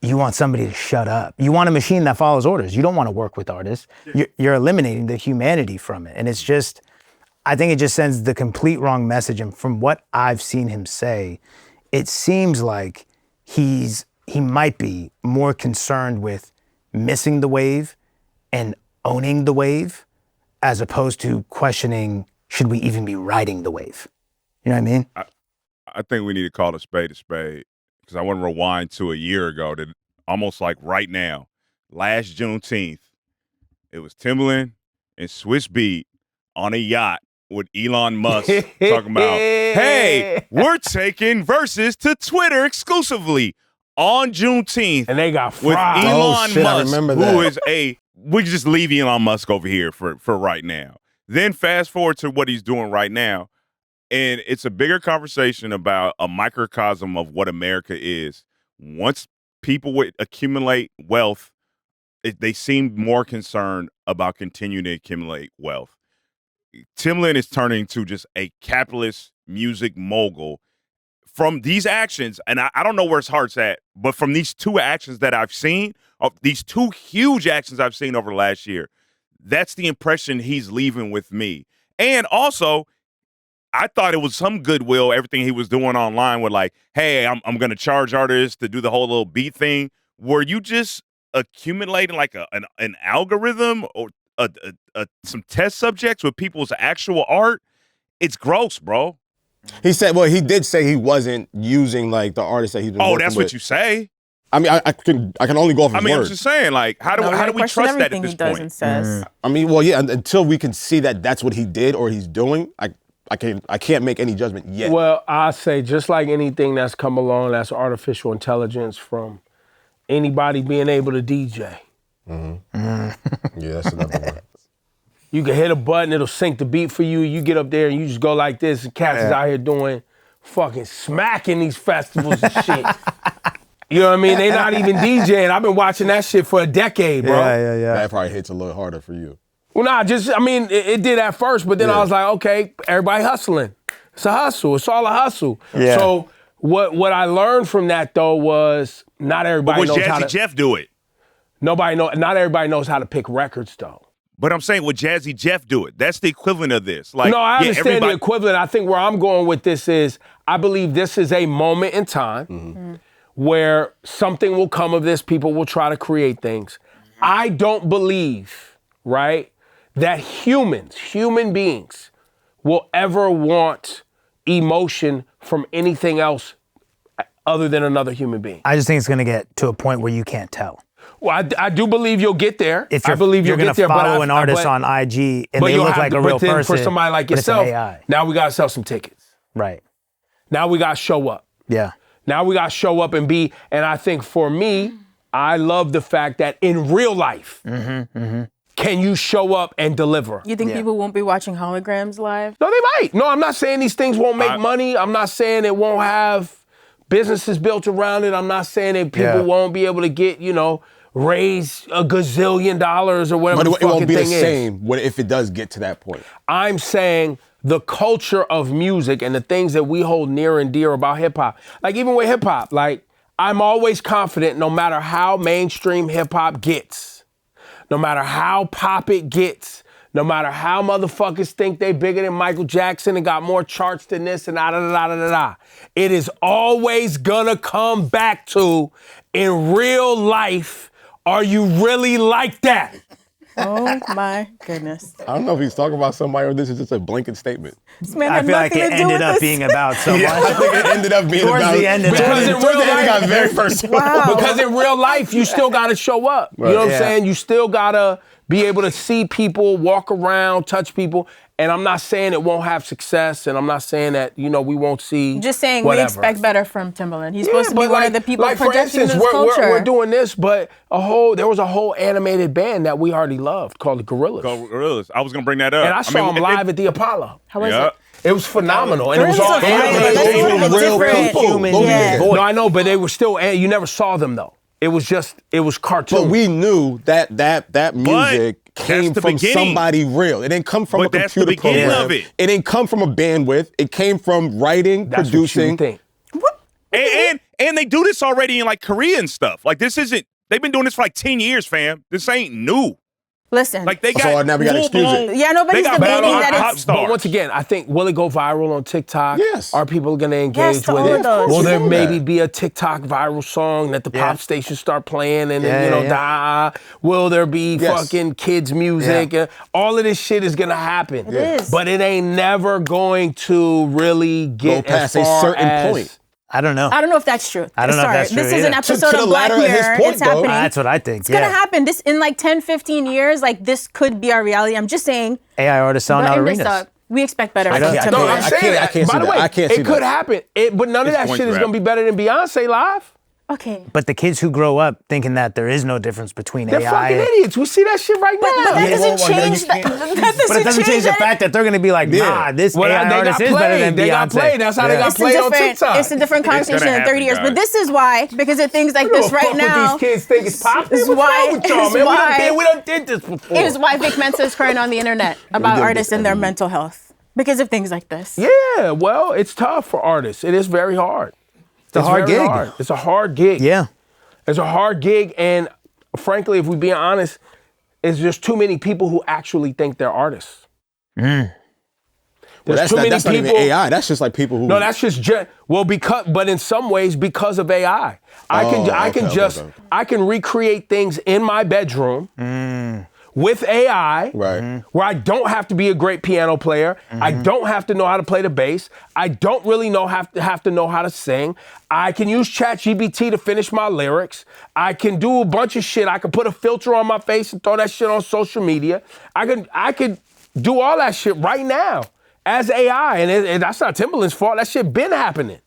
Speaker 1: you want somebody to shut up. You want a machine that follows orders. You don't want to work with artists. You're eliminating the humanity from it. And it's just, I think it just sends the complete wrong message. And from what I've seen him say, it seems like he might be more concerned with missing the wave and owning the wave as opposed to questioning, should we even be riding the wave? You know what I mean?
Speaker 5: I think we need to call a spade because I want to rewind to a year ago, that almost like right now, last Juneteenth, it was Timbaland and Swiss Beat on a yacht with Elon Musk talking about, hey, we're taking verses to Twitter exclusively on Juneteenth.
Speaker 2: And they got
Speaker 5: with
Speaker 2: fried.
Speaker 5: Elon
Speaker 4: shit, I
Speaker 5: Musk,
Speaker 4: remember
Speaker 5: who
Speaker 4: that.
Speaker 5: is we can just leave Elon Musk over here for right now. Then fast forward to what he's doing right now. And it's a bigger conversation about a microcosm of what America is. Once people would accumulate wealth, they seem more concerned about continuing to accumulate wealth. Timbaland is turning to just a capitalist music mogul from these actions. And I don't know where his heart's at, but from these two actions that I've seen, these two huge actions I've seen over the last year, that's the impression he's leaving with me. And also, I thought it was some goodwill, everything he was doing online with like, hey, I'm going to charge artists to do the whole little beat thing. Were you just accumulating like an algorithm or some test subjects with people's actual art? It's gross, bro.
Speaker 4: He said, well, he did say he wasn't using like the artists that he's been working with.
Speaker 5: Oh, that's what you say?
Speaker 4: I mean, I can only go off his
Speaker 5: I mean,
Speaker 4: word.
Speaker 5: I'm just saying, like, how do we trust that at this point?
Speaker 3: And says.
Speaker 4: I mean, well, yeah, until we can see that that's what he did or he's doing, I can't make any judgment yet.
Speaker 2: Well, I say just like anything that's come along, that's artificial intelligence, from anybody being able to DJ.
Speaker 4: Yeah, that's another one.
Speaker 2: You can hit a button, it'll sync the beat for you. You get up there and you just go like this, and cats is out here doing fucking smacking these festivals and shit. You know what I mean? They not even DJing. I've been watching that shit for a decade, bro.
Speaker 1: Yeah.
Speaker 4: That probably hits a little harder for you.
Speaker 2: Well, it did at first, but then I was like, okay, everybody hustling. It's a hustle. It's all a hustle.
Speaker 1: Yeah.
Speaker 2: So what I learned from that though was not everybody
Speaker 5: But would
Speaker 2: knows how
Speaker 5: Jazzy
Speaker 2: to.
Speaker 5: Jeff do it?
Speaker 2: Not everybody knows how to pick records though.
Speaker 5: But I'm saying, would Jazzy Jeff do it? That's the equivalent of this. Like,
Speaker 2: No, I understand
Speaker 5: everybody-
Speaker 2: the equivalent. I think where I'm going with this is, I believe this is a moment in time where something will come of this. People will try to create things. I don't believe, right, that human beings, will ever want emotion from anything else other than another human being.
Speaker 1: I just think it's going to get to a point where you can't tell.
Speaker 2: Well, I do believe you'll get there.
Speaker 1: If
Speaker 2: I believe
Speaker 1: you're
Speaker 2: you'll
Speaker 1: going
Speaker 2: get
Speaker 1: to
Speaker 2: there.
Speaker 1: follow an artist on IG and they
Speaker 2: you'll
Speaker 1: look
Speaker 2: have
Speaker 1: like
Speaker 2: to-
Speaker 1: a real
Speaker 2: but then
Speaker 1: person,
Speaker 2: for somebody like
Speaker 1: but it's an
Speaker 2: yourself,
Speaker 1: AI.
Speaker 2: now we got to sell some tickets.
Speaker 1: Right.
Speaker 2: Now we got to show up.
Speaker 1: Yeah.
Speaker 2: Now we got to show up and be, and I think for me, I love the fact that in real life, can you show up and deliver?
Speaker 3: You think people won't be watching holograms live?
Speaker 2: No, they might. No, I'm not saying these things won't make money. I'm not saying it won't have businesses built around it. I'm not saying that people won't be able to get, raise a gazillion dollars or whatever.
Speaker 4: But it won't be the same if it does get to that point.
Speaker 2: I'm saying the culture of music and the things that we hold near and dear about hip hop. Like even with hip hop, like I'm always confident no matter how mainstream hip hop gets, no matter how pop it gets, no matter how motherfuckers think they bigger than Michael Jackson and got more charts than this and da-da-da-da-da-da, it is always gonna come back to, in real life, are you really like that?
Speaker 3: Oh my goodness.
Speaker 4: I don't know if he's talking about somebody or this is just a blanket statement.
Speaker 3: This man
Speaker 1: I
Speaker 3: had
Speaker 1: feel like
Speaker 3: nothing
Speaker 1: it
Speaker 3: to do
Speaker 1: ended
Speaker 3: with
Speaker 1: up
Speaker 3: this.
Speaker 1: being about someone.
Speaker 4: I think it ended up being
Speaker 1: Towards
Speaker 4: about
Speaker 1: the end,
Speaker 2: Because in real life,
Speaker 4: it got very personal.
Speaker 3: Wow.
Speaker 2: Because in real life, you still gotta show up. You know what I'm
Speaker 1: Yeah.
Speaker 2: saying? You still gotta be able to see people, walk around, touch people. And I'm not saying it won't have success, and I'm not saying that, we won't see
Speaker 3: Just saying
Speaker 2: whatever.
Speaker 3: we expect better from Timbaland. He's supposed to be
Speaker 2: but
Speaker 3: one of the people
Speaker 2: like for
Speaker 3: projecting
Speaker 2: instance,
Speaker 3: this culture.
Speaker 2: we're doing this, but there was a whole animated band that we already loved called the Gorillas.
Speaker 5: Gorillas. I was gonna bring that up.
Speaker 2: And I saw them live at the Apollo.
Speaker 3: How was
Speaker 5: Yeah.
Speaker 3: it?
Speaker 2: It was phenomenal, and it was
Speaker 3: Gorillas
Speaker 2: all
Speaker 3: are fire,
Speaker 2: animated.
Speaker 3: but that's a little bit
Speaker 4: real
Speaker 3: different.
Speaker 4: people.
Speaker 3: Yeah.
Speaker 2: No, I know, but they were still. You never saw them though. It was cartoon.
Speaker 4: But we knew that music came
Speaker 5: the
Speaker 4: from
Speaker 5: beginning.
Speaker 4: somebody real. It didn't come from a
Speaker 5: But that's the
Speaker 4: computer
Speaker 5: beginning
Speaker 4: program.
Speaker 5: of it.
Speaker 4: It didn't come from a bandwidth. It came from writing,
Speaker 2: That's
Speaker 4: producing.
Speaker 2: what you think.
Speaker 5: And they do this already in like Korea and stuff. Like this isn't. They've been doing this for like 10 years, fam. This ain't new.
Speaker 3: Listen.
Speaker 5: Like they got.
Speaker 4: So now we gotta excuse it.
Speaker 5: full-blown-
Speaker 3: Yeah, nobody's
Speaker 5: they got
Speaker 3: debating
Speaker 5: pop
Speaker 3: that it's-
Speaker 5: stars.
Speaker 2: But once again, I think, will it go viral on TikTok?
Speaker 4: Yes.
Speaker 2: Are people going to engage
Speaker 3: Yes, to
Speaker 2: with
Speaker 3: all
Speaker 2: it?
Speaker 3: of those.
Speaker 2: Will there
Speaker 4: You know
Speaker 2: maybe
Speaker 4: that.
Speaker 2: be a TikTok viral song that the
Speaker 1: Yeah.
Speaker 2: pop stations start playing and
Speaker 1: Yeah,
Speaker 2: then,
Speaker 1: yeah.
Speaker 2: will there be
Speaker 4: Yes.
Speaker 2: fucking kids music?
Speaker 1: Yeah.
Speaker 2: All of this shit is going to happen.
Speaker 3: It is.
Speaker 2: But it ain't never going to really get
Speaker 4: Go past
Speaker 2: as
Speaker 4: a
Speaker 2: far
Speaker 4: certain
Speaker 2: as,
Speaker 4: point.
Speaker 1: I don't know.
Speaker 3: I don't know if that's true.
Speaker 1: I don't know if
Speaker 3: Sorry.
Speaker 1: that's true
Speaker 3: This is an
Speaker 1: either.
Speaker 3: episode
Speaker 4: To the
Speaker 3: of Black
Speaker 4: latter of his
Speaker 3: Mirror.
Speaker 4: point,
Speaker 3: It's
Speaker 4: though.
Speaker 3: happening.
Speaker 1: That's what I think.
Speaker 3: It's gonna happen. This in like 10, 15 years, like this could be our reality. I'm just saying.
Speaker 1: AI artists selling out
Speaker 3: button this
Speaker 1: arenas.
Speaker 3: up. We expect better from
Speaker 1: can't- I
Speaker 2: No,
Speaker 3: Timbaland.
Speaker 2: I'm saying
Speaker 4: I can't
Speaker 2: by
Speaker 4: see
Speaker 2: the
Speaker 4: that.
Speaker 2: way,
Speaker 4: I can't see
Speaker 2: it could
Speaker 4: that.
Speaker 2: happen. But none of that
Speaker 5: points
Speaker 2: shit is
Speaker 5: are
Speaker 2: going to be better than Beyonce live.
Speaker 3: Okay.
Speaker 1: But the kids who grow up thinking that there is no difference between
Speaker 2: They're
Speaker 1: AI.
Speaker 2: fucking idiots. We see that shit right
Speaker 3: But
Speaker 2: now.
Speaker 3: that
Speaker 4: Yeah,
Speaker 3: doesn't
Speaker 4: well, yeah,
Speaker 3: change.
Speaker 4: you
Speaker 3: That
Speaker 4: can't-
Speaker 1: But it doesn't change the
Speaker 3: that.
Speaker 1: fact that they're going to be like, nah, this
Speaker 2: Well,
Speaker 1: AI
Speaker 2: they
Speaker 1: artist
Speaker 2: got
Speaker 1: is better than
Speaker 2: played. They got
Speaker 1: Beyonce.
Speaker 2: played. That's how they got
Speaker 3: It's a
Speaker 2: played on
Speaker 3: different.
Speaker 2: TikTok.
Speaker 3: It's a different
Speaker 5: It's
Speaker 3: conversation
Speaker 5: gonna
Speaker 3: in 30 years.
Speaker 5: happen,
Speaker 3: But
Speaker 5: guys.
Speaker 3: this is why, because of things like
Speaker 2: I don't
Speaker 3: this
Speaker 2: give a
Speaker 3: right
Speaker 2: fuck what
Speaker 3: now.
Speaker 2: these kids think it's popular.
Speaker 3: is
Speaker 2: What's
Speaker 3: why-
Speaker 2: wrong with y'all,
Speaker 3: is
Speaker 2: man?
Speaker 3: why-
Speaker 2: We done did this before.
Speaker 3: It is why Vic Mensa is crying on the internet about
Speaker 4: did
Speaker 3: artists
Speaker 4: this
Speaker 3: and their
Speaker 4: every-
Speaker 3: mental health because of things like this.
Speaker 2: Yeah, well, it's tough for artists. It is very hard. It's
Speaker 1: a hard
Speaker 2: very
Speaker 1: gig.
Speaker 2: hard. It's a hard gig.
Speaker 1: Yeah.
Speaker 2: It's a hard gig, and frankly, if we're being honest, it's just too many people who actually think they're artists.
Speaker 4: Well,
Speaker 2: There's
Speaker 4: that's
Speaker 2: too
Speaker 4: not,
Speaker 2: many
Speaker 4: that's not even
Speaker 2: people-
Speaker 4: AI. That's just like people who.
Speaker 2: No, that's just but in some ways because of AI, I can recreate things in my bedroom with AI,
Speaker 4: Right.
Speaker 2: where I don't have to be a great piano player. I don't have to know how to play the bass. I don't really have to know how to sing. I can use ChatGPT to finish my lyrics. I can do a bunch of shit. I can put a filter on my face and throw that shit on social media. I could do all that shit right now as AI, and that's not Timbaland's fault. That shit been happening.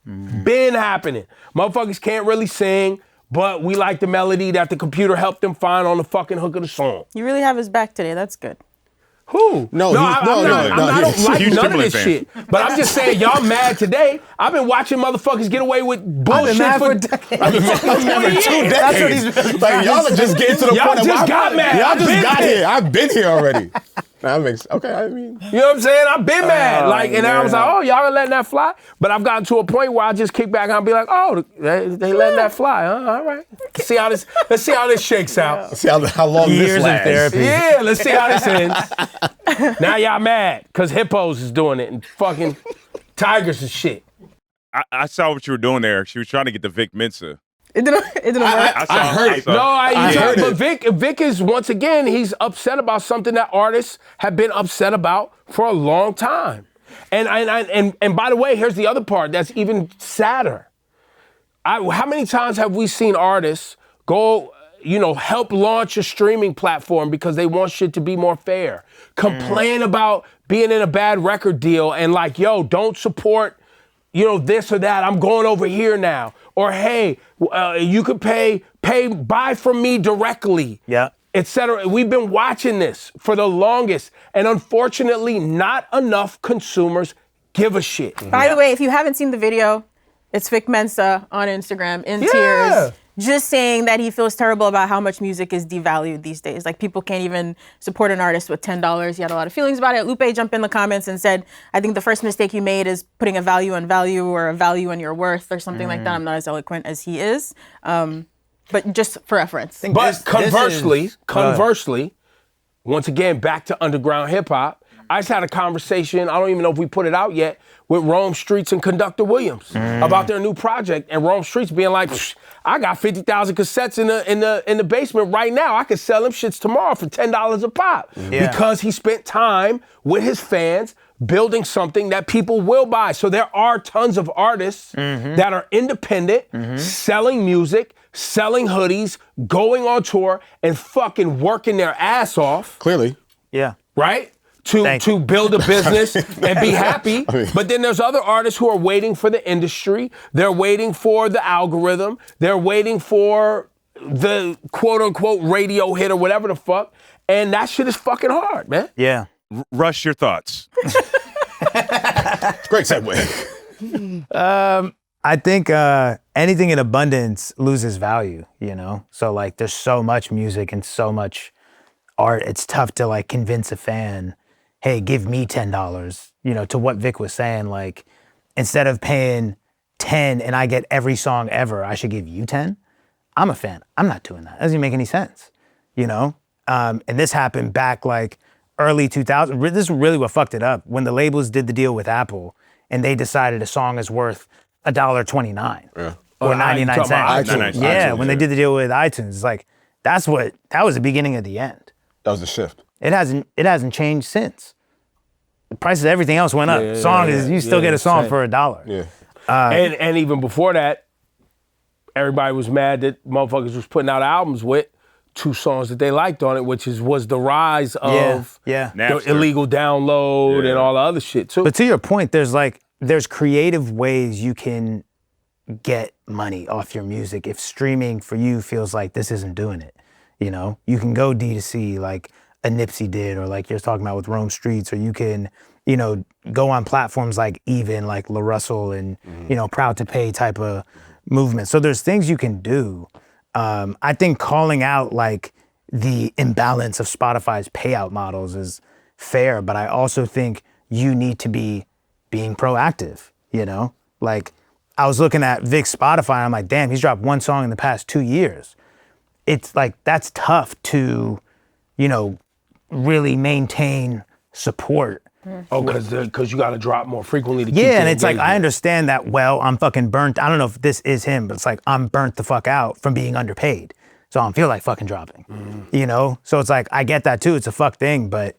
Speaker 2: Been happening. Motherfuckers can't really sing, but we like the melody that the computer helped them find on the fucking hook of the song.
Speaker 3: You really have his back today. That's good.
Speaker 2: Who?
Speaker 4: No,
Speaker 2: I don't
Speaker 4: he's a
Speaker 2: like
Speaker 5: huge
Speaker 2: none of
Speaker 5: Timbaland
Speaker 2: this
Speaker 5: fan.
Speaker 2: shit. But I'm just saying, y'all mad today. I've been watching motherfuckers get away with bullshit
Speaker 1: mad for
Speaker 2: decades.
Speaker 4: I've been for 2 decades. Like y'all are just getting to the
Speaker 2: Y'all
Speaker 4: point.
Speaker 2: just
Speaker 4: of,
Speaker 2: got mad.
Speaker 4: Y'all
Speaker 2: I've
Speaker 4: just
Speaker 2: been
Speaker 4: got
Speaker 2: there.
Speaker 4: here. I've been here already. That makes okay. I mean,
Speaker 2: You know what I'm saying? I've been mad.
Speaker 4: Oh,
Speaker 2: And I was
Speaker 4: yeah.
Speaker 2: like, oh, y'all are letting that fly? But I've gotten to a point where I just kick back and I'll be like, oh, they letting that fly, huh? All right. Let's see how this shakes out.
Speaker 4: see how long
Speaker 1: Years
Speaker 4: this
Speaker 1: of
Speaker 4: lasts.
Speaker 1: therapy.
Speaker 2: Yeah, let's see how this ends. Now y'all mad because Hippos is doing it and fucking Tigers and shit.
Speaker 5: I saw what you were doing there. She was trying to get the Vic Mensa.
Speaker 3: It didn't work.
Speaker 4: I heard it.
Speaker 2: No,
Speaker 4: I heard
Speaker 2: but
Speaker 4: it.
Speaker 2: Vic is once again, he's upset about something that artists have been upset about for a long time. And by the way, here's the other part that's even sadder. How many times have we seen artists go, help launch a streaming platform because they want shit to be more fair, complain about being in a bad record deal and like, yo, don't support, this or that. I'm going over here now. Or hey, you could buy from me directly.
Speaker 1: Yeah.
Speaker 2: Etc. We've been watching this for the longest, and unfortunately, not enough consumers give a shit.
Speaker 3: By the way, if you haven't seen the video, It's Vic Mensa on Instagram in
Speaker 2: Yeah.
Speaker 3: tears, just saying that he feels terrible about how much music is devalued these days. Like, people can't even support an artist with $10. He had a lot of feelings about it. Lupe jumped in the comments and said, I think the first mistake you made is putting a value on value or a value on your worth or something like that. I'm not as eloquent as he is. But just for reference.
Speaker 2: But conversely, once again, back to underground hip hop, I just had a conversation, I don't even know if we put it out yet, with Rome Streetz and Conductor Williams about their new project, and Rome Streetz being like, I got 50,000 cassettes in the basement right now. I could sell them shits tomorrow for $10 a pop. Because he spent time with his fans building something that people will buy. So there are tons of artists that are independent, selling music, selling hoodies, going on tour, and fucking working their ass off.
Speaker 4: Clearly.
Speaker 1: Yeah.
Speaker 2: Right? To build a business and be happy. But then there's other artists who are waiting for the industry. They're waiting for the algorithm. They're waiting for the quote unquote radio hit or whatever the fuck. And that shit is fucking hard, man.
Speaker 1: Yeah.
Speaker 5: Rush, your thoughts.
Speaker 4: Great segue.
Speaker 1: I think anything in abundance loses value, you know? So like there's so much music and so much art, it's tough to like convince a fan, hey, give me $10. You know, to what Vic was saying, like instead of paying 10 and I get every song ever, I should give you 10. I'm a fan. I'm not doing that. That doesn't even make any sense, you know? And this happened back like early 2000. This is really what fucked it up. When the labels did the deal with Apple and they decided a song is worth $1.29 or 99 cents. Yeah, when they did the deal with iTunes, it's like that was the beginning of the end.
Speaker 4: That was the shift.
Speaker 1: It hasn't changed since. The prices of everything else went up. You still get a song for $1.
Speaker 4: Yeah.
Speaker 2: And even before that, everybody was mad that motherfuckers was putting out albums with 2 songs that they liked on it, which was the rise of the illegal download and all the other shit too.
Speaker 1: But to your point, there's creative ways you can get money off your music if streaming for you feels like this isn't doing it. You know, you can go D2C like a Nipsey did, or like you're talking about with Rome Streetz, or you can, you know, go on platforms like Even, like La Russell and, you know, Proud to Pay type of movement. So there's things you can do. I think calling out like the imbalance of Spotify's payout models is fair, but I also think you need to be being proactive, you know? Like I was looking at Vic's Spotify and I'm like, damn, he's dropped 1 song in the past 2 years. It's like, that's tough to, you know, really maintain support.
Speaker 2: Oh, because you got to drop more frequently to keep
Speaker 1: and it's like, I understand that, well, I'm fucking burnt. I don't know if this is him, but it's like, I'm burnt the fuck out from being underpaid. So I don't feel like fucking dropping, you know? So it's like, I get that too. It's a fuck thing, but,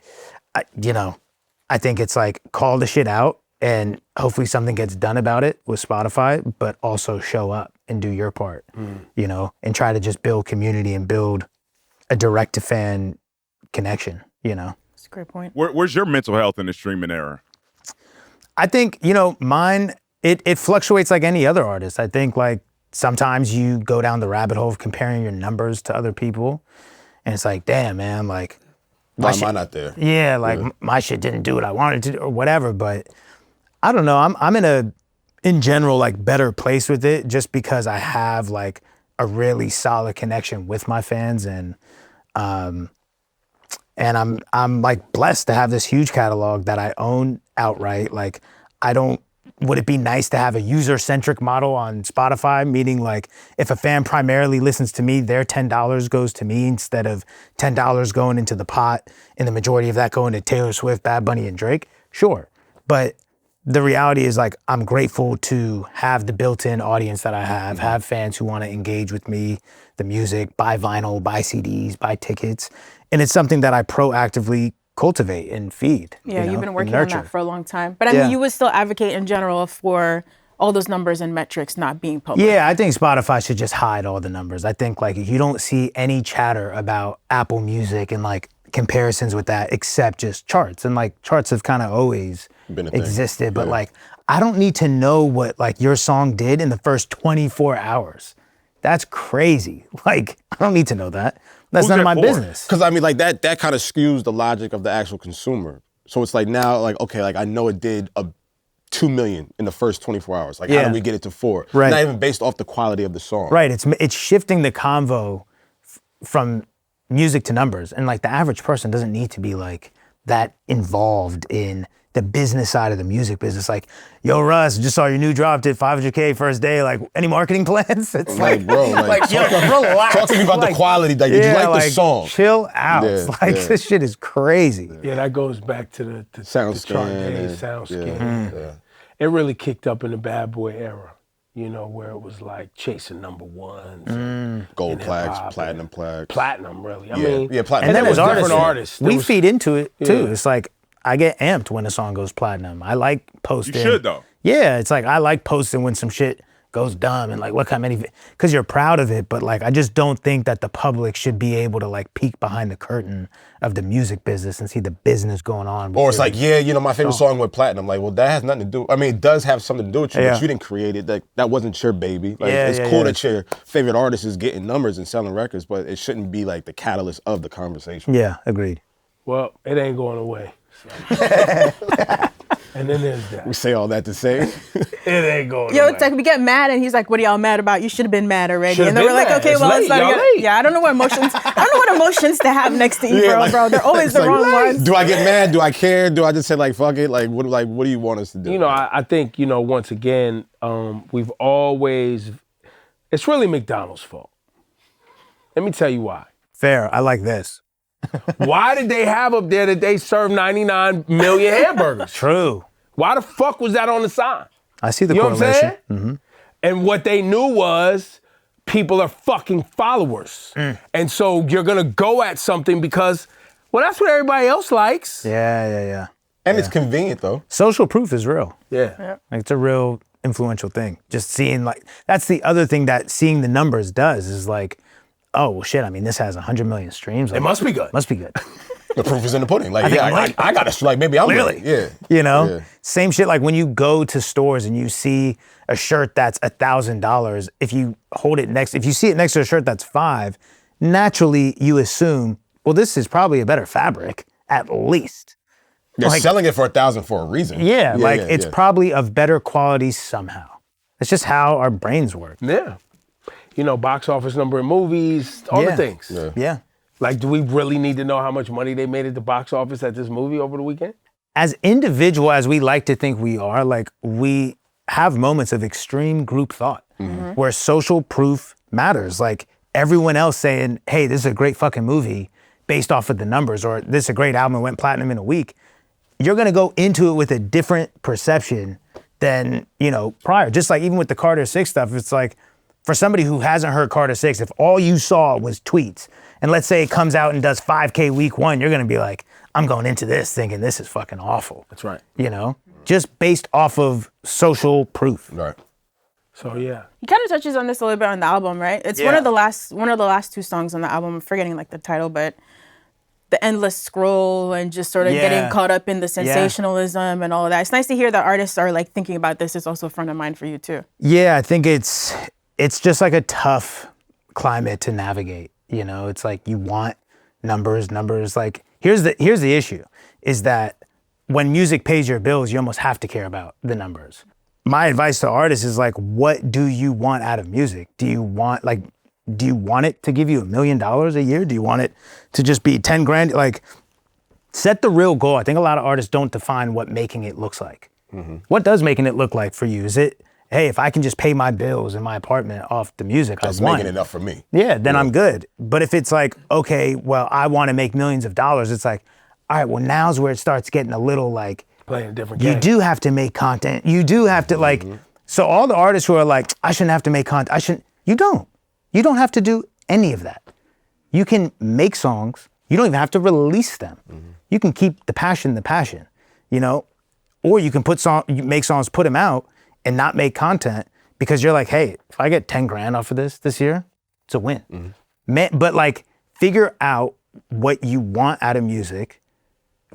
Speaker 1: you know, I think it's like, call the shit out and hopefully something gets done about it with Spotify, but also show up and do your part, you know, and try to just build community and build a direct to fan connection, you know?
Speaker 3: That's a great point.
Speaker 5: Where's your mental health in the streaming era?
Speaker 1: I think, you know, mine, it fluctuates like any other artist. I think like sometimes you go down the rabbit hole of comparing your numbers to other people and it's like, damn, man, like.
Speaker 4: Why am I not there?
Speaker 1: Yeah, like my shit didn't do what I wanted to do or whatever, but I don't know. I'm in general, like better place with it just because I have like a really solid connection with my fans and I'm like blessed to have this huge catalog that I own outright. Like would it be nice to have a user-centric model on Spotify, meaning like if a fan primarily listens to me, their $10 goes to me instead of $10 going into the pot and the majority of that going to Taylor Swift, Bad Bunny, and Drake? Sure. But the reality is like, I'm grateful to have the built-in audience that I have fans who want to engage with me, the music, buy vinyl, buy CDs, buy tickets. And it's something that I proactively cultivate and feed.
Speaker 3: Yeah,
Speaker 1: you know,
Speaker 3: you've been working
Speaker 1: and
Speaker 3: on
Speaker 1: nurture.
Speaker 3: that for a long time. But I mean, you would still advocate in general for all those numbers and metrics not being public.
Speaker 1: Yeah, I think Spotify should just hide all the numbers. I think like you don't see any chatter about Apple Music and like comparisons with that except just charts. And like charts have kind of always existed, but like I don't need to know what like your song did in the first 24 hours. That's crazy. Like I don't need to know that. That's none of my business.
Speaker 4: Because I mean, like that kind of skews the logic of the actual consumer. So it's like now, like okay, like I know it did 2 million in the first 24 hours. Like,
Speaker 1: Yeah.
Speaker 4: how do we get it to 4?
Speaker 1: Right.
Speaker 4: Not even based off the quality of the song.
Speaker 1: Right. It's shifting the convo from music to numbers, and like the average person doesn't need to be like that involved in the business side of the music business. Like, yo, Russ, just saw your new drop, did 500K first day. Like, any marketing plans? It's
Speaker 4: Like, bro, like,
Speaker 1: yo, relax.
Speaker 4: talk to me about the quality. Like, did you like the song?
Speaker 1: Chill out.
Speaker 4: Yeah,
Speaker 1: Like,
Speaker 4: yeah.
Speaker 1: this shit is crazy.
Speaker 2: Yeah, that goes back to the
Speaker 4: SoundScan
Speaker 2: chart days,
Speaker 4: and-
Speaker 2: SoundScan.
Speaker 4: Yeah.
Speaker 2: It really kicked up in the bad boy era, you know, where it was like chasing number ones.
Speaker 4: Gold
Speaker 2: in
Speaker 4: plaques,
Speaker 2: hip-hop
Speaker 4: platinum plaques.
Speaker 2: Platinum, really. I
Speaker 4: Yeah,
Speaker 2: mean,
Speaker 4: yeah, platinum.
Speaker 2: And then
Speaker 1: as
Speaker 2: there's different
Speaker 1: artists,
Speaker 2: artists. There
Speaker 1: we
Speaker 2: was-
Speaker 1: feed into it too.
Speaker 2: Yeah.
Speaker 1: It's like, I get amped when a song goes platinum. I like posting.
Speaker 5: You should, though.
Speaker 1: Yeah, it's like I like posting when some shit goes dumb and like look how many, because you're proud of it. But like, I just don't think that the public should be able to like peek behind the curtain of the music business and see the business going on.
Speaker 4: Or it's like, yeah, you know, my favorite song with platinum. Like, well, that has nothing to do. I mean, it does have something to do with you,
Speaker 1: Yeah.
Speaker 4: but you didn't create it. That wasn't your baby. Like,
Speaker 1: Yeah,
Speaker 4: it's
Speaker 1: yeah,
Speaker 4: cool
Speaker 1: yeah.
Speaker 4: that your favorite artist is getting numbers and selling records, but it shouldn't be like the catalyst of the conversation.
Speaker 1: Yeah, agreed.
Speaker 2: Well, it ain't going away. So. And then there's that.
Speaker 4: We say all that to say,
Speaker 2: It ain't going
Speaker 3: Yo,
Speaker 2: away.
Speaker 3: it's like we get mad and he's like, what are y'all mad about? You should have been mad already.
Speaker 2: Should've
Speaker 3: And then we're
Speaker 2: been
Speaker 3: like,
Speaker 2: mad.
Speaker 3: okay,
Speaker 2: It's
Speaker 3: well,
Speaker 2: late.
Speaker 3: let's not
Speaker 2: Y'all
Speaker 3: get.
Speaker 2: late.
Speaker 3: Yeah, I don't know what emotions to have next to Ebro,
Speaker 4: like-
Speaker 3: bro. They're always
Speaker 4: it's
Speaker 3: the
Speaker 4: like,
Speaker 3: wrong ones.
Speaker 4: do I get mad? Do I care? Do I just say like, fuck it? Like, what do you want us to do?
Speaker 2: You know, I think, you know, once again, we've always, it's really McDonald's fault. Let me tell you why.
Speaker 1: Fair. I like this.
Speaker 2: Why did they have up there that they serve 99 million hamburgers?
Speaker 1: True.
Speaker 2: Why the fuck was that on the sign?
Speaker 1: I see the
Speaker 2: You know what I'm
Speaker 1: correlation.
Speaker 2: saying? And what they knew was people are fucking followers. And so you're gonna go at something because, well, that's what everybody else likes.
Speaker 1: Yeah.
Speaker 4: and it's convenient though.
Speaker 1: Social proof is real.
Speaker 2: Yeah.
Speaker 1: Like, it's a real influential thing. Just seeing, like, that's the other thing that seeing the numbers does is like, oh, well, shit, I mean, this has 100 million streams. Like,
Speaker 2: It must be good.
Speaker 1: Must be good.
Speaker 4: The proof is in the pudding. Like,
Speaker 1: think
Speaker 4: yeah,
Speaker 1: I'm right.
Speaker 4: I got to, like, maybe I'm
Speaker 1: Clearly.
Speaker 4: right. Yeah.
Speaker 1: You know?
Speaker 4: Yeah.
Speaker 1: Same shit like when you go to stores and you see a shirt that's $1,000, if you see it next to a shirt that's $5, naturally you assume, well, this is probably a better fabric, at least.
Speaker 4: They're
Speaker 1: Like-
Speaker 4: selling it for 1,000 for a reason.
Speaker 1: Yeah, it's
Speaker 4: yeah.
Speaker 1: probably of better quality somehow. It's just how our brains work.
Speaker 2: Yeah. You know, box office number in movies, all the
Speaker 1: Yeah.
Speaker 2: things.
Speaker 1: Yeah.
Speaker 2: Like, do we really need to know how much money they made at the box office at this movie over the weekend?
Speaker 1: As individual as we like to think we are, like, we have moments of extreme group thought where social proof matters. Like, everyone else saying, hey, this is a great fucking movie based off of the numbers, or this is a great album that went platinum in a week. You're gonna go into it with a different perception than, you know, prior. Just like even with the Carter 6 stuff, it's like, for somebody who hasn't heard Carter 6, if all you saw was tweets, and let's say it comes out and does 5K week 1, you're gonna be like, I'm going into this thinking this is fucking awful.
Speaker 2: That's right.
Speaker 1: You know? Just based off of social proof.
Speaker 4: Right.
Speaker 2: So, yeah.
Speaker 3: He kind of touches on this a little bit on the album, right? It's one of the last two songs on the album. I'm forgetting like the title, but the endless scroll and just sort of
Speaker 1: Yeah.
Speaker 3: getting caught up in the sensationalism and all of that. It's nice to hear that artists are like thinking about this. It's also front of mind for you too.
Speaker 1: Yeah, I think it's just like a tough climate to navigate. You know, it's like you want numbers. Like, here's the issue, is that when music pays your bills, you almost have to care about the numbers. My advice to artists is like, what do you want out of music? Do you want it to give you $1 million a year? Do you want it to just be 10 grand? Like, set the real goal. I think a lot of artists don't define what making it looks like. What does making it look like for you? Is it, hey, if I can just pay my bills in my apartment off the music,
Speaker 4: That's
Speaker 1: I won.
Speaker 4: making enough for me.
Speaker 1: Yeah, then I'm good. But if it's like, okay, well, I want to make millions of dollars, it's like, all right, well, now's where it starts getting a little like,
Speaker 2: Playing a different
Speaker 1: you
Speaker 2: game.
Speaker 1: do have to make content. You do have to like, so all the artists who are like, I shouldn't have to make content, you don't. You don't have to do any of that. You can make songs. You don't even have to release them. You can keep the passion, you know? Or you can make songs, put them out and not make content because you're like, hey, if I get 10 grand off of this year, it's a win. But like, figure out what you want out of music,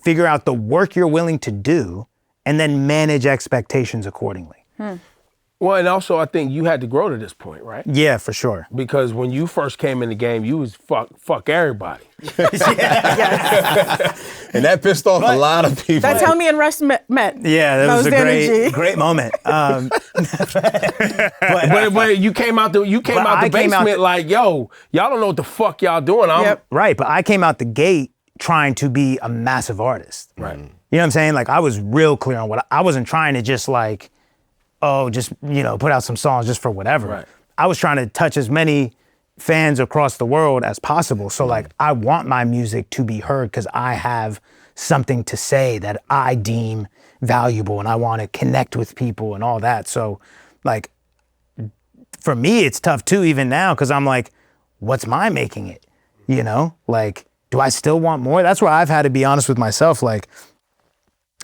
Speaker 1: figure out the work you're willing to do, and then manage expectations accordingly.
Speaker 2: Well, and also I think you had to grow to this point, right?
Speaker 1: Yeah, for sure.
Speaker 2: Because when you first came in the game, you was fuck everybody.
Speaker 4: And that pissed off a lot of people.
Speaker 3: That's how me and Russ met.
Speaker 1: Yeah, that was a
Speaker 3: the energy.
Speaker 1: great moment.
Speaker 2: But you came out the basement like, yo, y'all don't know what the fuck y'all doing.
Speaker 1: Right, but I came out the gate trying to be a massive artist.
Speaker 2: Right.
Speaker 1: You know what I'm saying? Like, I was real clear on what I wasn't trying to just like, put out some songs just for whatever.
Speaker 2: Right.
Speaker 1: I was trying to touch as many fans across the world as possible. So like, I want my music to be heard because I have something to say that I deem valuable and I want to connect with people and all that. So like, for me, it's tough too, even now, because I'm like, what's my making it? You know, like, do I still want more? That's where I've had to be honest with myself. Like,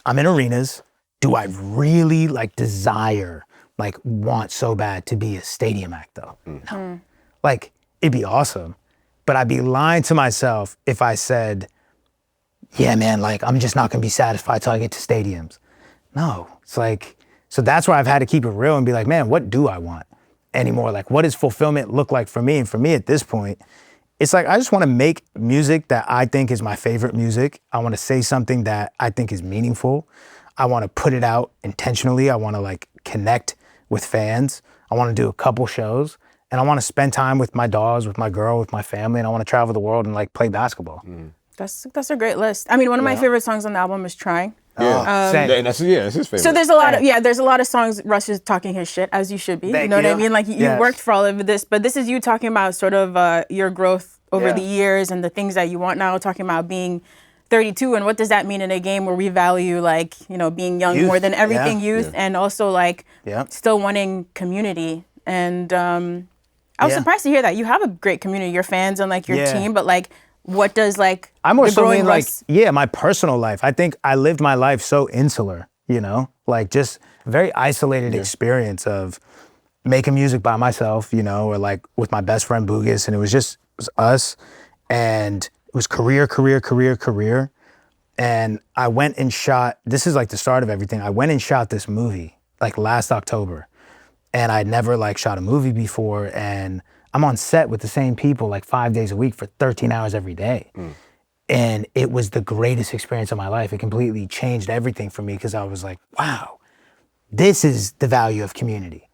Speaker 1: I'm in arenas. Do I really like desire, like want so bad to be a stadium act though? No. Like, it'd be awesome, but I'd be lying to myself if I said, yeah, man, like I'm just not gonna be satisfied till I get to stadiums. No, it's like, so that's where I've had to keep it real and be like, man, what do I want anymore? Like, what does fulfillment look like for me? And for me at this point, it's like, I just wanna make music that I think is my favorite music. I wanna say something that I think is meaningful. I wanna put it out intentionally. I wanna like connect with fans. I wanna do a couple shows and I wanna spend time with my dogs, with my girl, with my family, and I wanna travel the world and like play basketball.
Speaker 3: That's a great list. I mean, one of my favorite songs on the album is Trying.
Speaker 1: Same.
Speaker 4: And that's his favorite.
Speaker 3: So there's a lot of songs Russ is talking his shit, as you should be.
Speaker 1: Thank
Speaker 3: you know what I
Speaker 1: you.
Speaker 3: mean? Like you
Speaker 1: Yes.
Speaker 3: worked for all of this, but this is you talking about sort of your growth over the years and the things that you want now, talking about being 32 and what does that mean in a game where we value like, being young
Speaker 1: Youth.
Speaker 3: more than everything,
Speaker 1: Yeah.
Speaker 3: youth, and also like still wanting community. And I was surprised to hear that. You have a great community, your fans and like your team, but like what does like
Speaker 1: I more
Speaker 3: the
Speaker 1: so
Speaker 3: growing
Speaker 1: mean like,
Speaker 3: Russ-
Speaker 1: my personal life. I think I lived my life so insular, like just very isolated experience of making music by myself, or like with my best friend Bugis, and it was us, and it was career. And I went and shot, this is like the start of everything. I went and shot this movie like last October, and I'd never like shot a movie before, and I'm on set with the same people like 5 days a week for 13 hours every day. And it was the greatest experience of my life. It completely changed everything for me because I was like, wow, this is the value of community.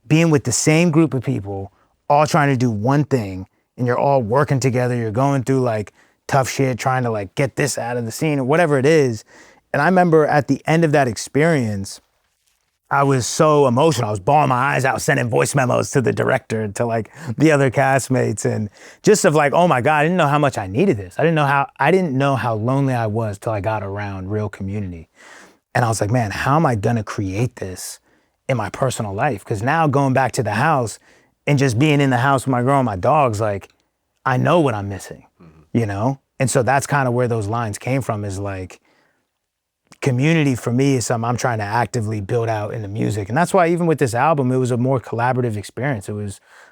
Speaker 1: Being with the same group of people, all trying to do one thing, and you're all working together, you're going through like tough shit, trying to like get this out of the scene or whatever it is. And I remember at the end of that experience, I was so emotional. I was bawling my eyes out, sending voice memos to the director, to like the other castmates, and just of like, oh my God, I didn't know how much I needed this. I didn't know how lonely I was till I got around real community. And I was like, man, how am I gonna create this in my personal life? Because now going back to the house and just being in the house with my girl and my dogs, like, I know what I'm missing, And so that's kind of where those lines came from, is like, community for me is something I'm trying to actively build out in the music. And that's why even with this album, it was a more collaborative experience.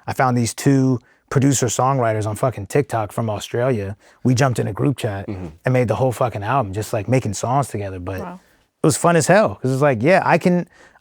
Speaker 1: I found these two producer songwriters on fucking TikTok from Australia. We jumped in a group chat and made the whole fucking album, just like making songs together. But it was fun as hell. Cause it's like, I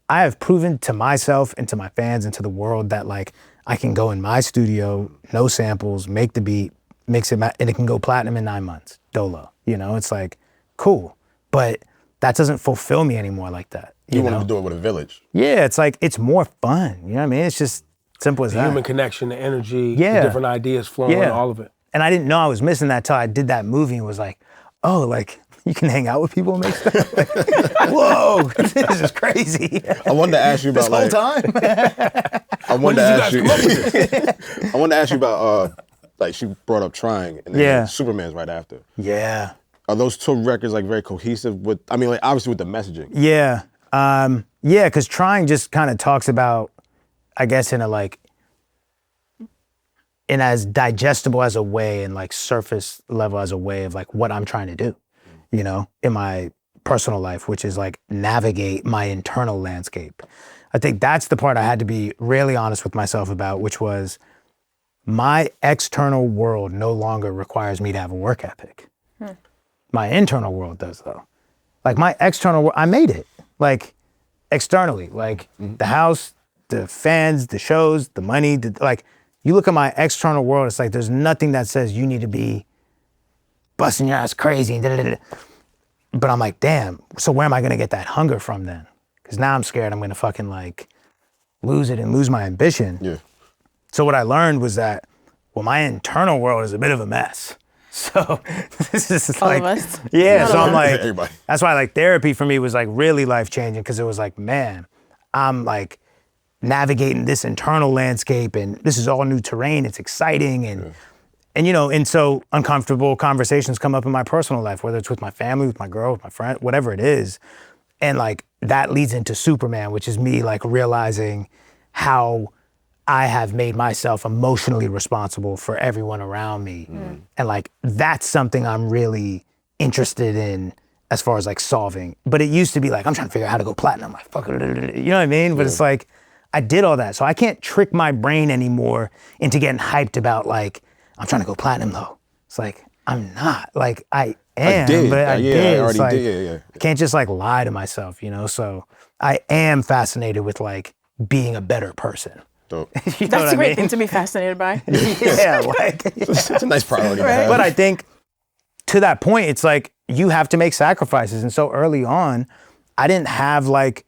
Speaker 1: have proven to myself and to my fans and to the world that like, I can go in my studio, no samples, make the beat, mix it, and it can go platinum in 9 months, dolo. It's like, cool. But that doesn't fulfill me anymore like that.
Speaker 4: You want to do it with a village.
Speaker 1: Yeah, it's like, it's more fun. You know what I mean? It's just simple as
Speaker 2: the
Speaker 1: that.
Speaker 2: human connection, the energy, the different ideas flowing, all of it.
Speaker 1: And I didn't know I was missing that till I did that movie and was like, oh, like, you can hang out with people and make stuff? Like, whoa, this is crazy.
Speaker 4: I wanted to ask you about
Speaker 1: this whole time.
Speaker 4: I wanted to ask you about like she brought up Trying, and then Superman's right after.
Speaker 1: Yeah.
Speaker 4: Are those two records like very cohesive with, like obviously with the messaging?
Speaker 1: Yeah. Because Trying just kind of talks about, I guess in as digestible as a way and like surface level as a way of like what I'm trying to do, in my personal life, which is like navigate my internal landscape. I think that's the part I had to be really honest with myself about, which was my external world no longer requires me to have a work ethic. My internal world does though. Like my external world, I made it. Like externally, like the house, the fans, the shows, the money, like you look at my external world, it's like there's nothing that says you need to be busting your ass crazy and da-da-da-da. But I'm like, damn, so where am I gonna get that hunger from then? Because now I'm scared I'm gonna fucking like lose it and lose my ambition.
Speaker 4: Yeah.
Speaker 1: So what I learned was that, well, my internal world is a bit of a mess. So this is
Speaker 3: All
Speaker 1: like,
Speaker 3: of us.
Speaker 1: yeah.
Speaker 3: Not
Speaker 1: So
Speaker 3: all
Speaker 1: I'm
Speaker 3: of
Speaker 1: like,
Speaker 4: Everybody.
Speaker 1: that's why like therapy for me was like really life changing because it was like, man, I'm like navigating this internal landscape and this is all new terrain. It's exciting and you know, and so uncomfortable conversations come up in my personal life, whether it's with my family, with my girl, with my friend, whatever it is. And like that leads into Superman, which is me like realizing how I have made myself emotionally responsible for everyone around me. And like, that's something I'm really interested in as far as like solving. But it used to be like, I'm trying to figure out how to go platinum. Like, fuck it, you know what I mean? But it's like, I did all that. So I can't trick my brain anymore into getting hyped about like, I'm trying to go platinum though. It's like, I'm not. Like, I am, but I did.
Speaker 4: I already
Speaker 1: It's like,
Speaker 4: did.
Speaker 1: I can't just like lie to myself, you know? So I am fascinated with like being a better person.
Speaker 4: Dope.
Speaker 1: You know
Speaker 3: That's
Speaker 1: what
Speaker 3: a
Speaker 1: I
Speaker 3: great
Speaker 1: mean?
Speaker 3: thing to be fascinated by.
Speaker 1: Yeah, like,
Speaker 4: It's a nice priority to
Speaker 3: Right.
Speaker 4: have.
Speaker 1: but I think to that point, it's like you have to make sacrifices. And so early on, I didn't have like,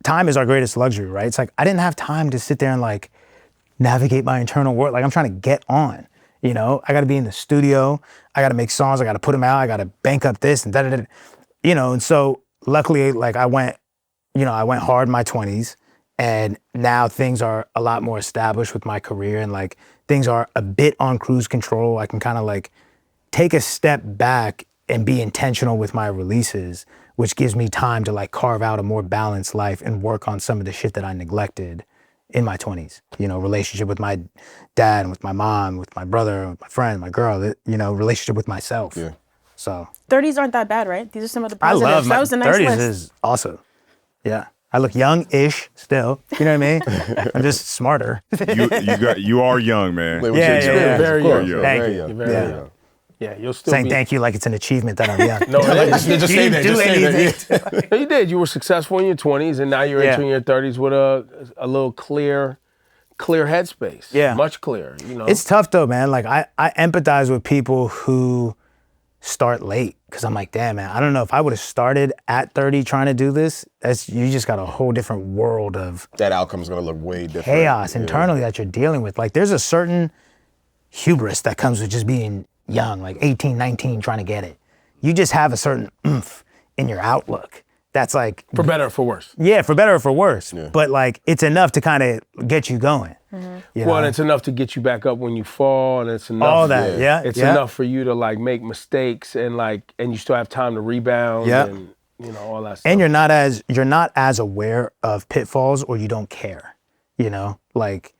Speaker 1: time is our greatest luxury, right? It's like, I didn't have time to sit there and like navigate my internal world. Like I'm trying to get on, you know? I gotta be in the studio. I gotta make songs. I gotta put them out. I gotta bank up this and da-da-da. You know, and so luckily, like I went hard in my 20s. And now things are a lot more established with my career and like things are a bit on cruise control. I can kind of like take a step back and be intentional with my releases, which gives me time to like carve out a more balanced life and work on some of the shit that I neglected in my 20s. You know, relationship with my dad and with my mom, with my brother, with my friend, my girl, you know, relationship with myself.
Speaker 4: Yeah.
Speaker 1: So
Speaker 3: 30s aren't that bad, right? These are some of the
Speaker 1: I
Speaker 3: positives.
Speaker 1: love
Speaker 3: That
Speaker 1: my
Speaker 3: was a nice
Speaker 1: 30s
Speaker 3: list.
Speaker 1: is awesome. Yeah. I look young-ish still. You know what I mean? I'm just smarter.
Speaker 5: You are young, man.
Speaker 4: Wait,
Speaker 1: Yeah,
Speaker 4: what's your
Speaker 1: yeah,
Speaker 4: experience?
Speaker 2: very
Speaker 4: Of course,
Speaker 2: young.
Speaker 4: yeah,
Speaker 1: Thank
Speaker 4: very
Speaker 1: you.
Speaker 4: young.
Speaker 2: You're very
Speaker 1: Yeah.
Speaker 2: young. Yeah, you'll still
Speaker 1: Saying
Speaker 2: be.
Speaker 1: thank you like it's an achievement that I'm young.
Speaker 2: No, it is.
Speaker 4: Just
Speaker 1: You
Speaker 4: say
Speaker 1: didn't
Speaker 4: that.
Speaker 1: do
Speaker 4: Just say
Speaker 1: anything.
Speaker 4: that.
Speaker 2: No, you did. You were successful in your 20s, and now you're
Speaker 1: Yeah.
Speaker 2: entering your 30s with a little clear headspace.
Speaker 1: Yeah.
Speaker 2: Much clearer. You know.
Speaker 1: It's tough though, man. Like I empathize with people who start late because I'm like, damn, man, I don't know if I would have started at 30 trying to do this. You just got a whole different world of
Speaker 4: That outcome's gonna look way different.
Speaker 1: chaos
Speaker 4: Yeah.
Speaker 1: internally that you're dealing with. Like there's a certain hubris that comes with just being young, like 18, 19, trying to get it. You just have a certain oomph in your outlook. That's like,
Speaker 2: for better or for worse.
Speaker 1: yeah, for better or for worse.
Speaker 4: Yeah.
Speaker 1: But like, it's enough to kind of get you going. You
Speaker 2: Well, and
Speaker 1: know?
Speaker 2: it's enough to get you back up when you fall, and it's enough.
Speaker 1: All that, yeah.
Speaker 2: It's
Speaker 1: yeah.
Speaker 2: enough for you to like make mistakes and you still have time to rebound.
Speaker 1: Yeah.
Speaker 2: And you know all that stuff.
Speaker 1: And you're not as aware of pitfalls, or you don't care. You know, like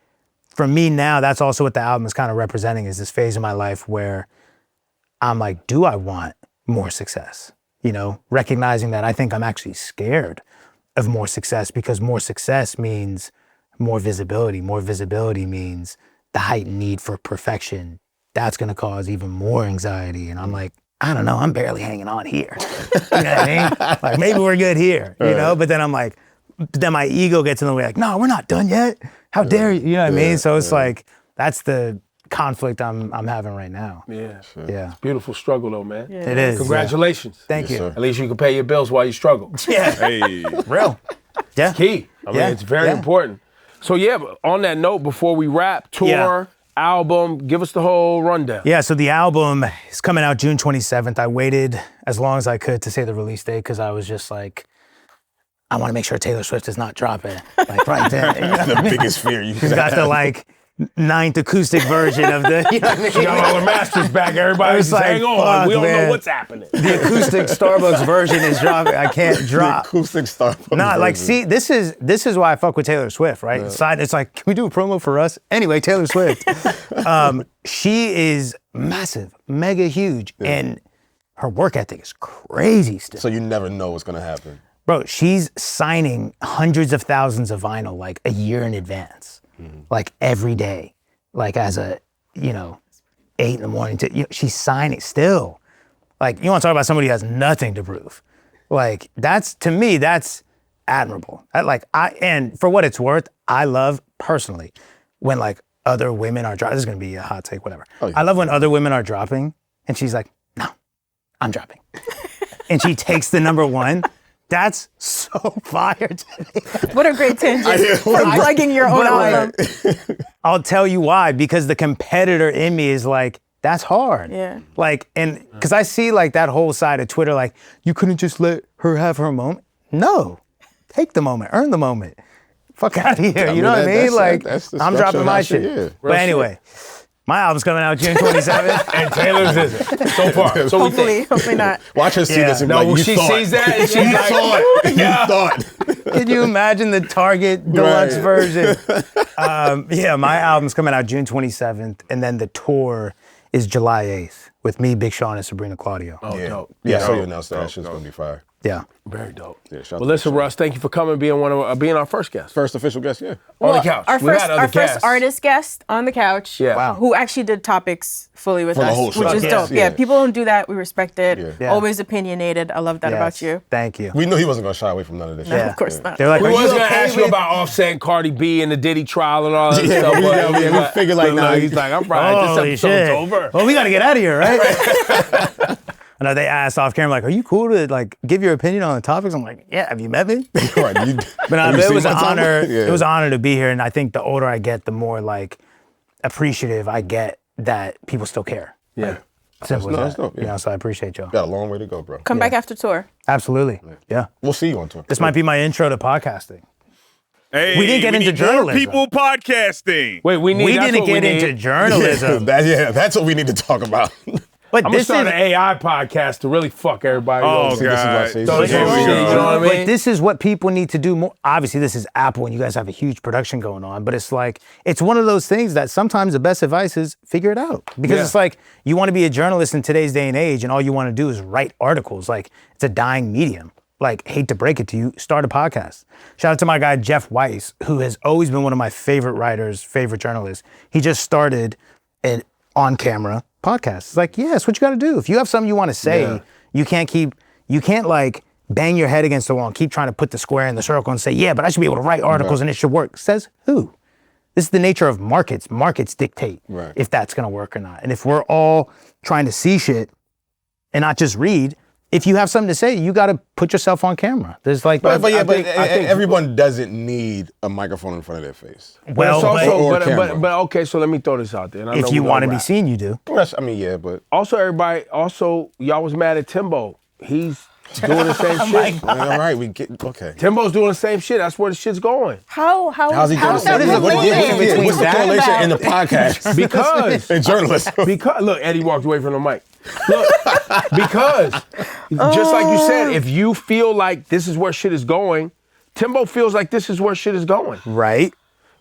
Speaker 1: for me now, that's also what the album is kind of representing, is this phase in my life where I'm like, do I want more success? You know, recognizing that I think I'm actually scared of more success, because more success means more visibility. More visibility means the heightened need for perfection. That's gonna cause even more anxiety. And I'm like, I don't know, I'm barely hanging on here. You know what I mean? Like maybe we're good here, you know? But then I'm like, then my ego gets in the way, like, no, we're not done yet. How dare you? You know what I mean? So it's like, that's the conflict I'm having right now.
Speaker 2: Yeah.
Speaker 1: Yeah.
Speaker 2: Beautiful struggle though, man.
Speaker 3: Yeah.
Speaker 1: It is.
Speaker 2: Congratulations.
Speaker 1: Thank you.
Speaker 4: sir.
Speaker 2: At least you can pay your bills while you struggle.
Speaker 1: Yeah.
Speaker 5: Hey,
Speaker 1: Real. Yeah.
Speaker 2: Key. I mean,
Speaker 1: Yeah.
Speaker 2: it's very
Speaker 1: Yeah.
Speaker 2: important. So yeah, but on that note, before we wrap, tour,
Speaker 1: Yeah.
Speaker 2: album, give us the whole rundown.
Speaker 1: Yeah, so the album is coming out June 27th. I waited as long as I could to say the release date because I was just like, I want to make sure Taylor Swift is not dropping like right then. You know what I
Speaker 4: The
Speaker 1: mean?
Speaker 4: biggest fear you
Speaker 1: She's
Speaker 4: could
Speaker 1: got
Speaker 4: have.
Speaker 1: the like 9th acoustic version of the, you know what I mean?
Speaker 2: She got all the masters back. Everybody's
Speaker 1: was
Speaker 2: just
Speaker 1: like,
Speaker 2: hang on.
Speaker 1: fuck,
Speaker 2: We don't know
Speaker 1: man.
Speaker 2: what's happening.
Speaker 1: The acoustic Starbucks version is dropping. I can't
Speaker 4: The
Speaker 1: drop.
Speaker 4: acoustic Starbucks.
Speaker 1: Nah, like,
Speaker 4: version.
Speaker 1: see, this is why I fuck with Taylor Swift, right? It's like, can we do a promo for us? Anyway, Taylor Swift. She is massive, mega huge, and her work ethic is crazy still.
Speaker 4: So you never know what's gonna happen.
Speaker 1: Bro, she's signing hundreds of thousands of vinyl like a year in advance, like every day, like as a, 8 in the morning to, she's signing still. Like, you want to talk about somebody who has nothing to prove. Like, to me, that's admirable. And for what it's worth, I love personally when like other women are dropping. This is gonna be a hot take, whatever.
Speaker 4: Oh, yeah.
Speaker 1: I love when other women are dropping and she's like, no, I'm dropping. And she takes the number one. That's so fire to me.
Speaker 3: What a great tangent for plugging your own album.
Speaker 1: I'll tell you why, because the competitor in me is like, that's hard.
Speaker 3: Yeah.
Speaker 1: Like, and because I see like that whole side of Twitter, like, you couldn't just let her have her moment. No, take the moment, earn the moment. Fuck out of here, you know what I mean? Like,
Speaker 4: that's the
Speaker 1: I'm
Speaker 4: structure
Speaker 1: dropping
Speaker 4: of
Speaker 1: my
Speaker 4: how
Speaker 1: shit.
Speaker 4: shit, yeah.
Speaker 1: But anyway, my album's coming out June 27th.
Speaker 2: And Taylor's isn't so far. So we think.
Speaker 3: Hopefully not.
Speaker 4: Watch her see
Speaker 1: Yeah.
Speaker 4: this and be
Speaker 2: No,
Speaker 4: like,
Speaker 2: well,
Speaker 4: you
Speaker 2: she
Speaker 4: thought.
Speaker 2: sees that and she's
Speaker 4: You
Speaker 2: like,
Speaker 4: thought.
Speaker 2: yeah.
Speaker 4: You thought.
Speaker 1: Can you imagine the Target deluxe
Speaker 4: Right.
Speaker 1: version? Yeah, my album's coming out June 27th, and then the tour is July 8th with me, Big Sean, and Sabrina Claudio.
Speaker 2: Oh,
Speaker 4: Yeah,
Speaker 2: dope.
Speaker 4: yeah. So
Speaker 2: Dope.
Speaker 4: you announced that. That shit's gonna be fire.
Speaker 1: Yeah.
Speaker 2: Very dope.
Speaker 4: Yeah, shout out
Speaker 2: Well,
Speaker 4: to
Speaker 2: listen,
Speaker 4: Big Sean.
Speaker 2: Russ, thank you for coming, being being our first guest.
Speaker 4: First official guest, yeah.
Speaker 2: On the couch.
Speaker 3: Our
Speaker 2: We
Speaker 3: first,
Speaker 2: had other
Speaker 3: our first
Speaker 2: guests.
Speaker 3: artist guest on the couch.
Speaker 2: Yeah.
Speaker 1: Wow.
Speaker 3: Who actually did topics fully with
Speaker 4: For the
Speaker 3: us,
Speaker 4: whole show.
Speaker 3: which is
Speaker 1: Yes.
Speaker 3: dope.
Speaker 4: Yeah.
Speaker 3: Yeah, people don't do that. We respect it.
Speaker 4: Yeah.
Speaker 1: Yeah.
Speaker 3: Always opinionated. I love that about
Speaker 1: Yes.
Speaker 3: you.
Speaker 1: Thank you.
Speaker 4: We knew he wasn't gonna shy away from none of this.
Speaker 3: No,
Speaker 4: shit.
Speaker 3: of course
Speaker 4: Yeah.
Speaker 3: not.
Speaker 1: They're like,
Speaker 2: We
Speaker 1: are
Speaker 2: was
Speaker 1: you
Speaker 2: gonna
Speaker 1: okay
Speaker 2: ask you
Speaker 1: with-
Speaker 2: about Offset and Cardi B and the Diddy trial and all that
Speaker 4: Yeah,
Speaker 2: stuff.
Speaker 4: we-
Speaker 2: but
Speaker 4: yeah, we figured like, nah,
Speaker 2: he's like, I'm right.
Speaker 1: Holy
Speaker 2: This episode's
Speaker 1: shit.
Speaker 2: over.
Speaker 1: Well, we got to get out of here, right? I know they asked off camera, like, are you cool to like give your opinion on the topics? I'm like, yeah, have you met me?
Speaker 4: Right.
Speaker 1: But
Speaker 4: Have you
Speaker 1: it
Speaker 4: seen
Speaker 1: was
Speaker 4: my
Speaker 1: an
Speaker 4: timeline?
Speaker 1: honor.
Speaker 4: Yeah.
Speaker 1: It was an honor to be here, and I think the older I get, the more like appreciative I get that people still care.
Speaker 2: Yeah.
Speaker 1: Simple
Speaker 4: That's
Speaker 1: as that.
Speaker 4: dope, yeah.
Speaker 1: You know, so I appreciate y'all.
Speaker 4: Got a long way to go, bro.
Speaker 3: Come back after tour.
Speaker 1: Absolutely. Yeah.
Speaker 4: We'll see you on tour.
Speaker 1: This might be my intro to podcasting.
Speaker 5: Hey,
Speaker 1: We didn't get into
Speaker 5: need more
Speaker 1: journalism.
Speaker 5: people podcasting.
Speaker 2: Wait,
Speaker 1: We didn't get into journalism.
Speaker 4: That's what we need to talk about.
Speaker 1: But
Speaker 2: I'm gonna
Speaker 1: this
Speaker 2: start
Speaker 1: is
Speaker 2: an AI podcast to really fuck everybody
Speaker 5: Oh,
Speaker 2: over.
Speaker 4: See, this is
Speaker 5: God.
Speaker 4: what I say.
Speaker 2: So
Speaker 4: This is
Speaker 2: here
Speaker 4: what
Speaker 2: we
Speaker 4: I
Speaker 2: go.
Speaker 4: say.
Speaker 2: You know what I mean?
Speaker 1: But this is what people need to do more. Obviously, this is Apple and you guys have a huge production going on, but it's like, it's one of those things that sometimes the best advice is figure it out. Because
Speaker 2: Yeah.
Speaker 1: it's like, you want to be a journalist in today's day and age and all you want to do is write articles. Like, it's a dying medium. Like, hate to break it to you, start a podcast. Shout out to my guy, Jeff Weiss, who has always been one of my favorite writers, favorite journalists. He just started an on-camera podcast. It's like, yeah, it's what you got to do. If you have something you want to say,
Speaker 2: Yeah.
Speaker 1: you can't like bang your head against the wall and keep trying to put the square in the circle and say, yeah, but I should be able to write articles and it should work. Says who? This is the nature of markets. Markets dictate
Speaker 4: Right.
Speaker 1: if that's going to work or not. And if we're all trying to see shit and not just read, if you have something to say, you got to put yourself on camera. There's like,
Speaker 4: But
Speaker 2: I think
Speaker 4: everyone doesn't need a microphone in front of their face.
Speaker 1: well,
Speaker 2: It's also,
Speaker 4: Or
Speaker 2: but,
Speaker 4: camera.
Speaker 2: but okay, so let me throw this out there. And I know
Speaker 1: if you
Speaker 2: we
Speaker 1: want to
Speaker 2: gonna
Speaker 1: be
Speaker 2: wrap.
Speaker 1: seen, you do.
Speaker 4: I mean, yeah, but
Speaker 2: Also, everybody, y'all was mad at Timbo. He's doing the same shit.
Speaker 4: all right, we get okay.
Speaker 2: Timbo's doing the same shit. That's where the shit's going.
Speaker 4: How's he doing?
Speaker 3: how's that
Speaker 4: What is it?
Speaker 3: related?
Speaker 4: What's the
Speaker 3: that
Speaker 4: correlation
Speaker 3: about?
Speaker 4: in the podcast
Speaker 2: Because
Speaker 4: and journalism?
Speaker 2: Because look, Eddie walked away from the mic. Look, because just like you said, if you feel like this is where shit is going, Timbo feels like this is where shit is going,
Speaker 1: Right?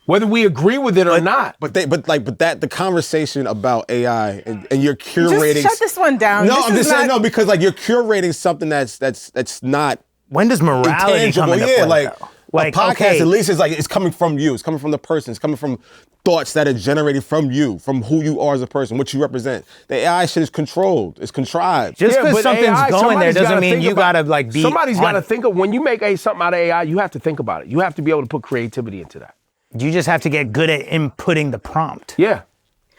Speaker 2: whether we agree with it or not.
Speaker 4: But the conversation about AI and you're curating.
Speaker 3: Just shut this one down.
Speaker 4: No,
Speaker 3: This
Speaker 4: I'm
Speaker 3: is
Speaker 4: just saying
Speaker 3: not-
Speaker 4: no because like you're curating something that's not
Speaker 1: When does morality come
Speaker 4: intangible.
Speaker 1: into
Speaker 4: Yeah,
Speaker 1: play?
Speaker 4: like
Speaker 1: though?
Speaker 4: a podcast at least is like it's coming from you. It's coming from the person. It's coming from thoughts that are generated from you, from who you are as a person, what you represent. The AI shit is controlled. It's contrived.
Speaker 1: Just
Speaker 2: Yeah,
Speaker 1: because
Speaker 2: but
Speaker 1: something's
Speaker 2: AI,
Speaker 1: going there
Speaker 2: somebody's
Speaker 1: doesn't
Speaker 2: gotta
Speaker 1: mean
Speaker 2: think
Speaker 1: you
Speaker 2: about-
Speaker 1: gotta like be.
Speaker 2: Somebody's got to
Speaker 1: on-
Speaker 2: think of when you make something out of AI, you have to think about it. You have to be able to put creativity into that.
Speaker 1: You just have to get good at inputting the prompt.
Speaker 2: Yeah,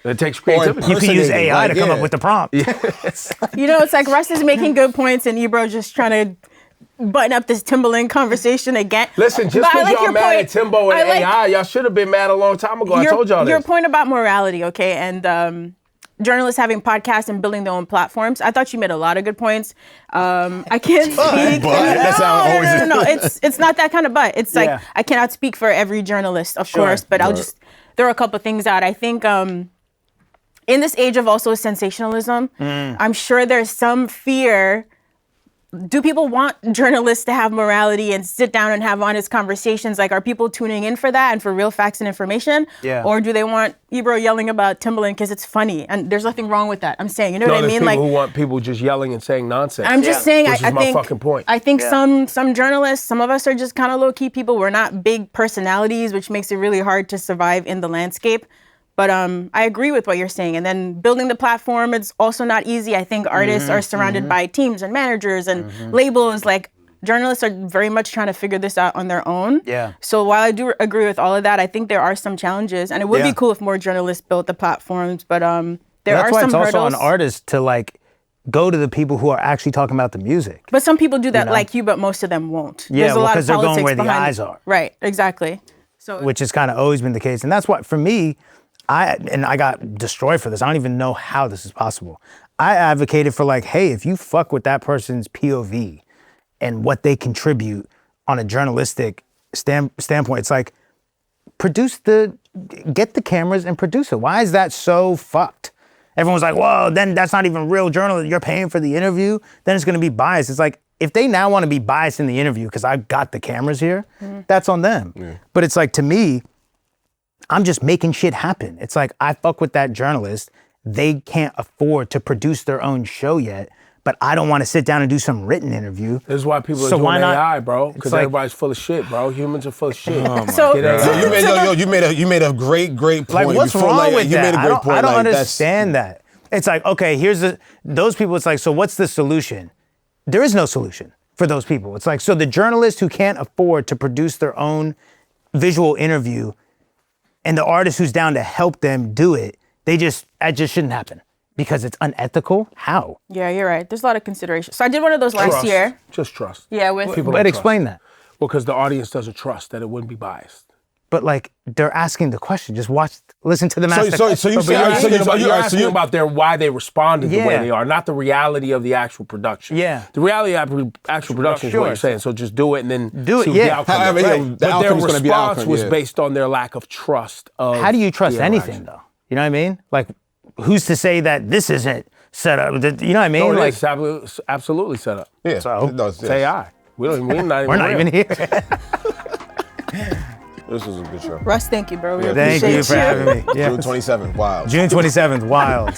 Speaker 2: it takes creativity.
Speaker 1: You can use
Speaker 4: Personating,
Speaker 1: AI
Speaker 4: like,
Speaker 1: to come
Speaker 4: yeah.
Speaker 1: up with the prompt.
Speaker 3: You know, it's like Russ is making good points and Ebro just trying to button up this Timbaland conversation again.
Speaker 2: Listen, just
Speaker 3: But I
Speaker 2: because
Speaker 3: like
Speaker 2: y'all
Speaker 3: your
Speaker 2: mad
Speaker 3: point.
Speaker 2: at Timbo and
Speaker 3: I like
Speaker 2: AI, y'all should have been mad a long time ago. I told y'all
Speaker 3: your
Speaker 2: this.
Speaker 3: point about morality, okay, and journalists having podcasts and building their own platforms. I thought you made a lot of good points. I can't speak.
Speaker 4: That's how it always is.
Speaker 3: No, it's not that kind of but. It's like
Speaker 1: Yeah.
Speaker 3: I cannot speak for every journalist, of course, but I'll just throw a couple things out. I think in this age of also sensationalism, I'm sure there's some fear. Do people want journalists to have morality and sit down and have honest conversations? Like, are people tuning in for that and for real facts and information?
Speaker 1: Yeah.
Speaker 3: Or do they want Ebro yelling about Timbaland because it's funny? And there's nothing wrong with that. I'm saying, you know
Speaker 2: No,
Speaker 3: what I
Speaker 2: there's
Speaker 3: mean?
Speaker 2: people
Speaker 3: Like,
Speaker 2: who want people just yelling and saying nonsense.
Speaker 3: I'm just saying,
Speaker 2: Which is
Speaker 3: I
Speaker 2: my
Speaker 3: think
Speaker 2: fucking point.
Speaker 3: I think some journalists, some of us are just kind of low key people. We're not big personalities, which makes it really hard to survive in the landscape. But I agree with what you're saying. And then building the platform, it's also not easy. I think artists are surrounded by teams and managers and labels. Like, journalists are very much trying to figure this out on their own.
Speaker 1: Yeah.
Speaker 3: So while I do agree with all of that, I think there are some challenges, and it would be cool if more journalists built the platforms. But there are some hurdles.
Speaker 1: That's why it's also on artists to like go to the people who are actually talking about the music.
Speaker 3: But some people do that like you, but most of them won't.
Speaker 1: Yeah,
Speaker 3: There's a lot of
Speaker 1: because they're going
Speaker 3: politics
Speaker 1: where the
Speaker 3: behind
Speaker 1: eyes are.
Speaker 3: Right, exactly. So
Speaker 1: Which has kind of always been the case. And that's why, for me, I got destroyed for this. I don't even know how this is possible. I advocated for like, hey, if you fuck with that person's POV and what they contribute on a journalistic standpoint, it's like, get the cameras and produce it. Why is that so fucked? Everyone's like, well, then that's not even real journalism. You're paying for the interview, then it's gonna be biased. It's like, if they now wanna be biased in the interview because I got the cameras here, that's on them. Yeah. But it's like, to me, I'm just making shit happen. It's like, I fuck with that journalist. They can't afford to produce their own show yet, but I don't want to sit down and do some written interview.
Speaker 2: This is why people are doing AI, bro. Because
Speaker 1: like,
Speaker 2: everybody's full of shit, bro. Humans are full of shit.
Speaker 3: So
Speaker 4: you made a great point.
Speaker 1: Like, what's wrong with
Speaker 4: you
Speaker 1: that?
Speaker 4: made a great point.
Speaker 1: I don't
Speaker 4: like,
Speaker 1: understand that. It's like, okay, those people, it's like, so what's the solution? There is no solution for those people. It's like, so the journalist who can't afford to produce their own visual interview and the artist who's down to help them do it, that just shouldn't happen because it's unethical. How?
Speaker 3: Yeah, you're right. There's a lot of consideration. So I did one of those last year.
Speaker 2: Just trust.
Speaker 3: Yeah, with
Speaker 2: people.
Speaker 1: But explain that.
Speaker 2: Well, because the audience doesn't trust that it wouldn't be biased.
Speaker 1: But like, they're asking the question. Just listen to the master.
Speaker 4: So you're
Speaker 2: asking about why they responded the way they are, not the reality of the actual production.
Speaker 1: Yeah.
Speaker 2: The reality of actual production is what you're saying. So just do it and then
Speaker 1: do it.
Speaker 2: See what the outcome
Speaker 4: However,
Speaker 2: is.
Speaker 4: the
Speaker 2: But their
Speaker 4: outcome's gonna be
Speaker 2: response
Speaker 4: outcome,
Speaker 2: was based on their lack of trust.
Speaker 1: How do you trust anything though? You know what I mean? Like, who's to say that this isn't set up? You know what I mean?
Speaker 2: No,
Speaker 1: like,
Speaker 2: it's absolutely set up.
Speaker 4: Yeah.
Speaker 1: So
Speaker 2: it's AI. We're not
Speaker 1: even here.
Speaker 4: This was a good show.
Speaker 3: Russ, thank you, bro. We
Speaker 1: Thank
Speaker 3: appreciate
Speaker 1: you for having me. Yeah.
Speaker 4: June 27th, wild.
Speaker 1: June 27th, wild.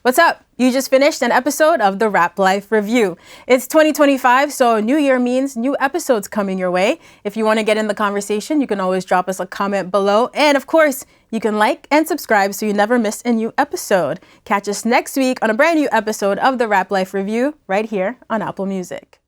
Speaker 3: What's up? You just finished an episode of the Rap Life Review. It's 2025, so new year means new episodes coming your way. If you want to get in the conversation, you can always drop us a comment below. And of course, you can like and subscribe so you never miss a new episode. Catch us next week on a brand new episode of the Rap Life Review right here on Apple Music.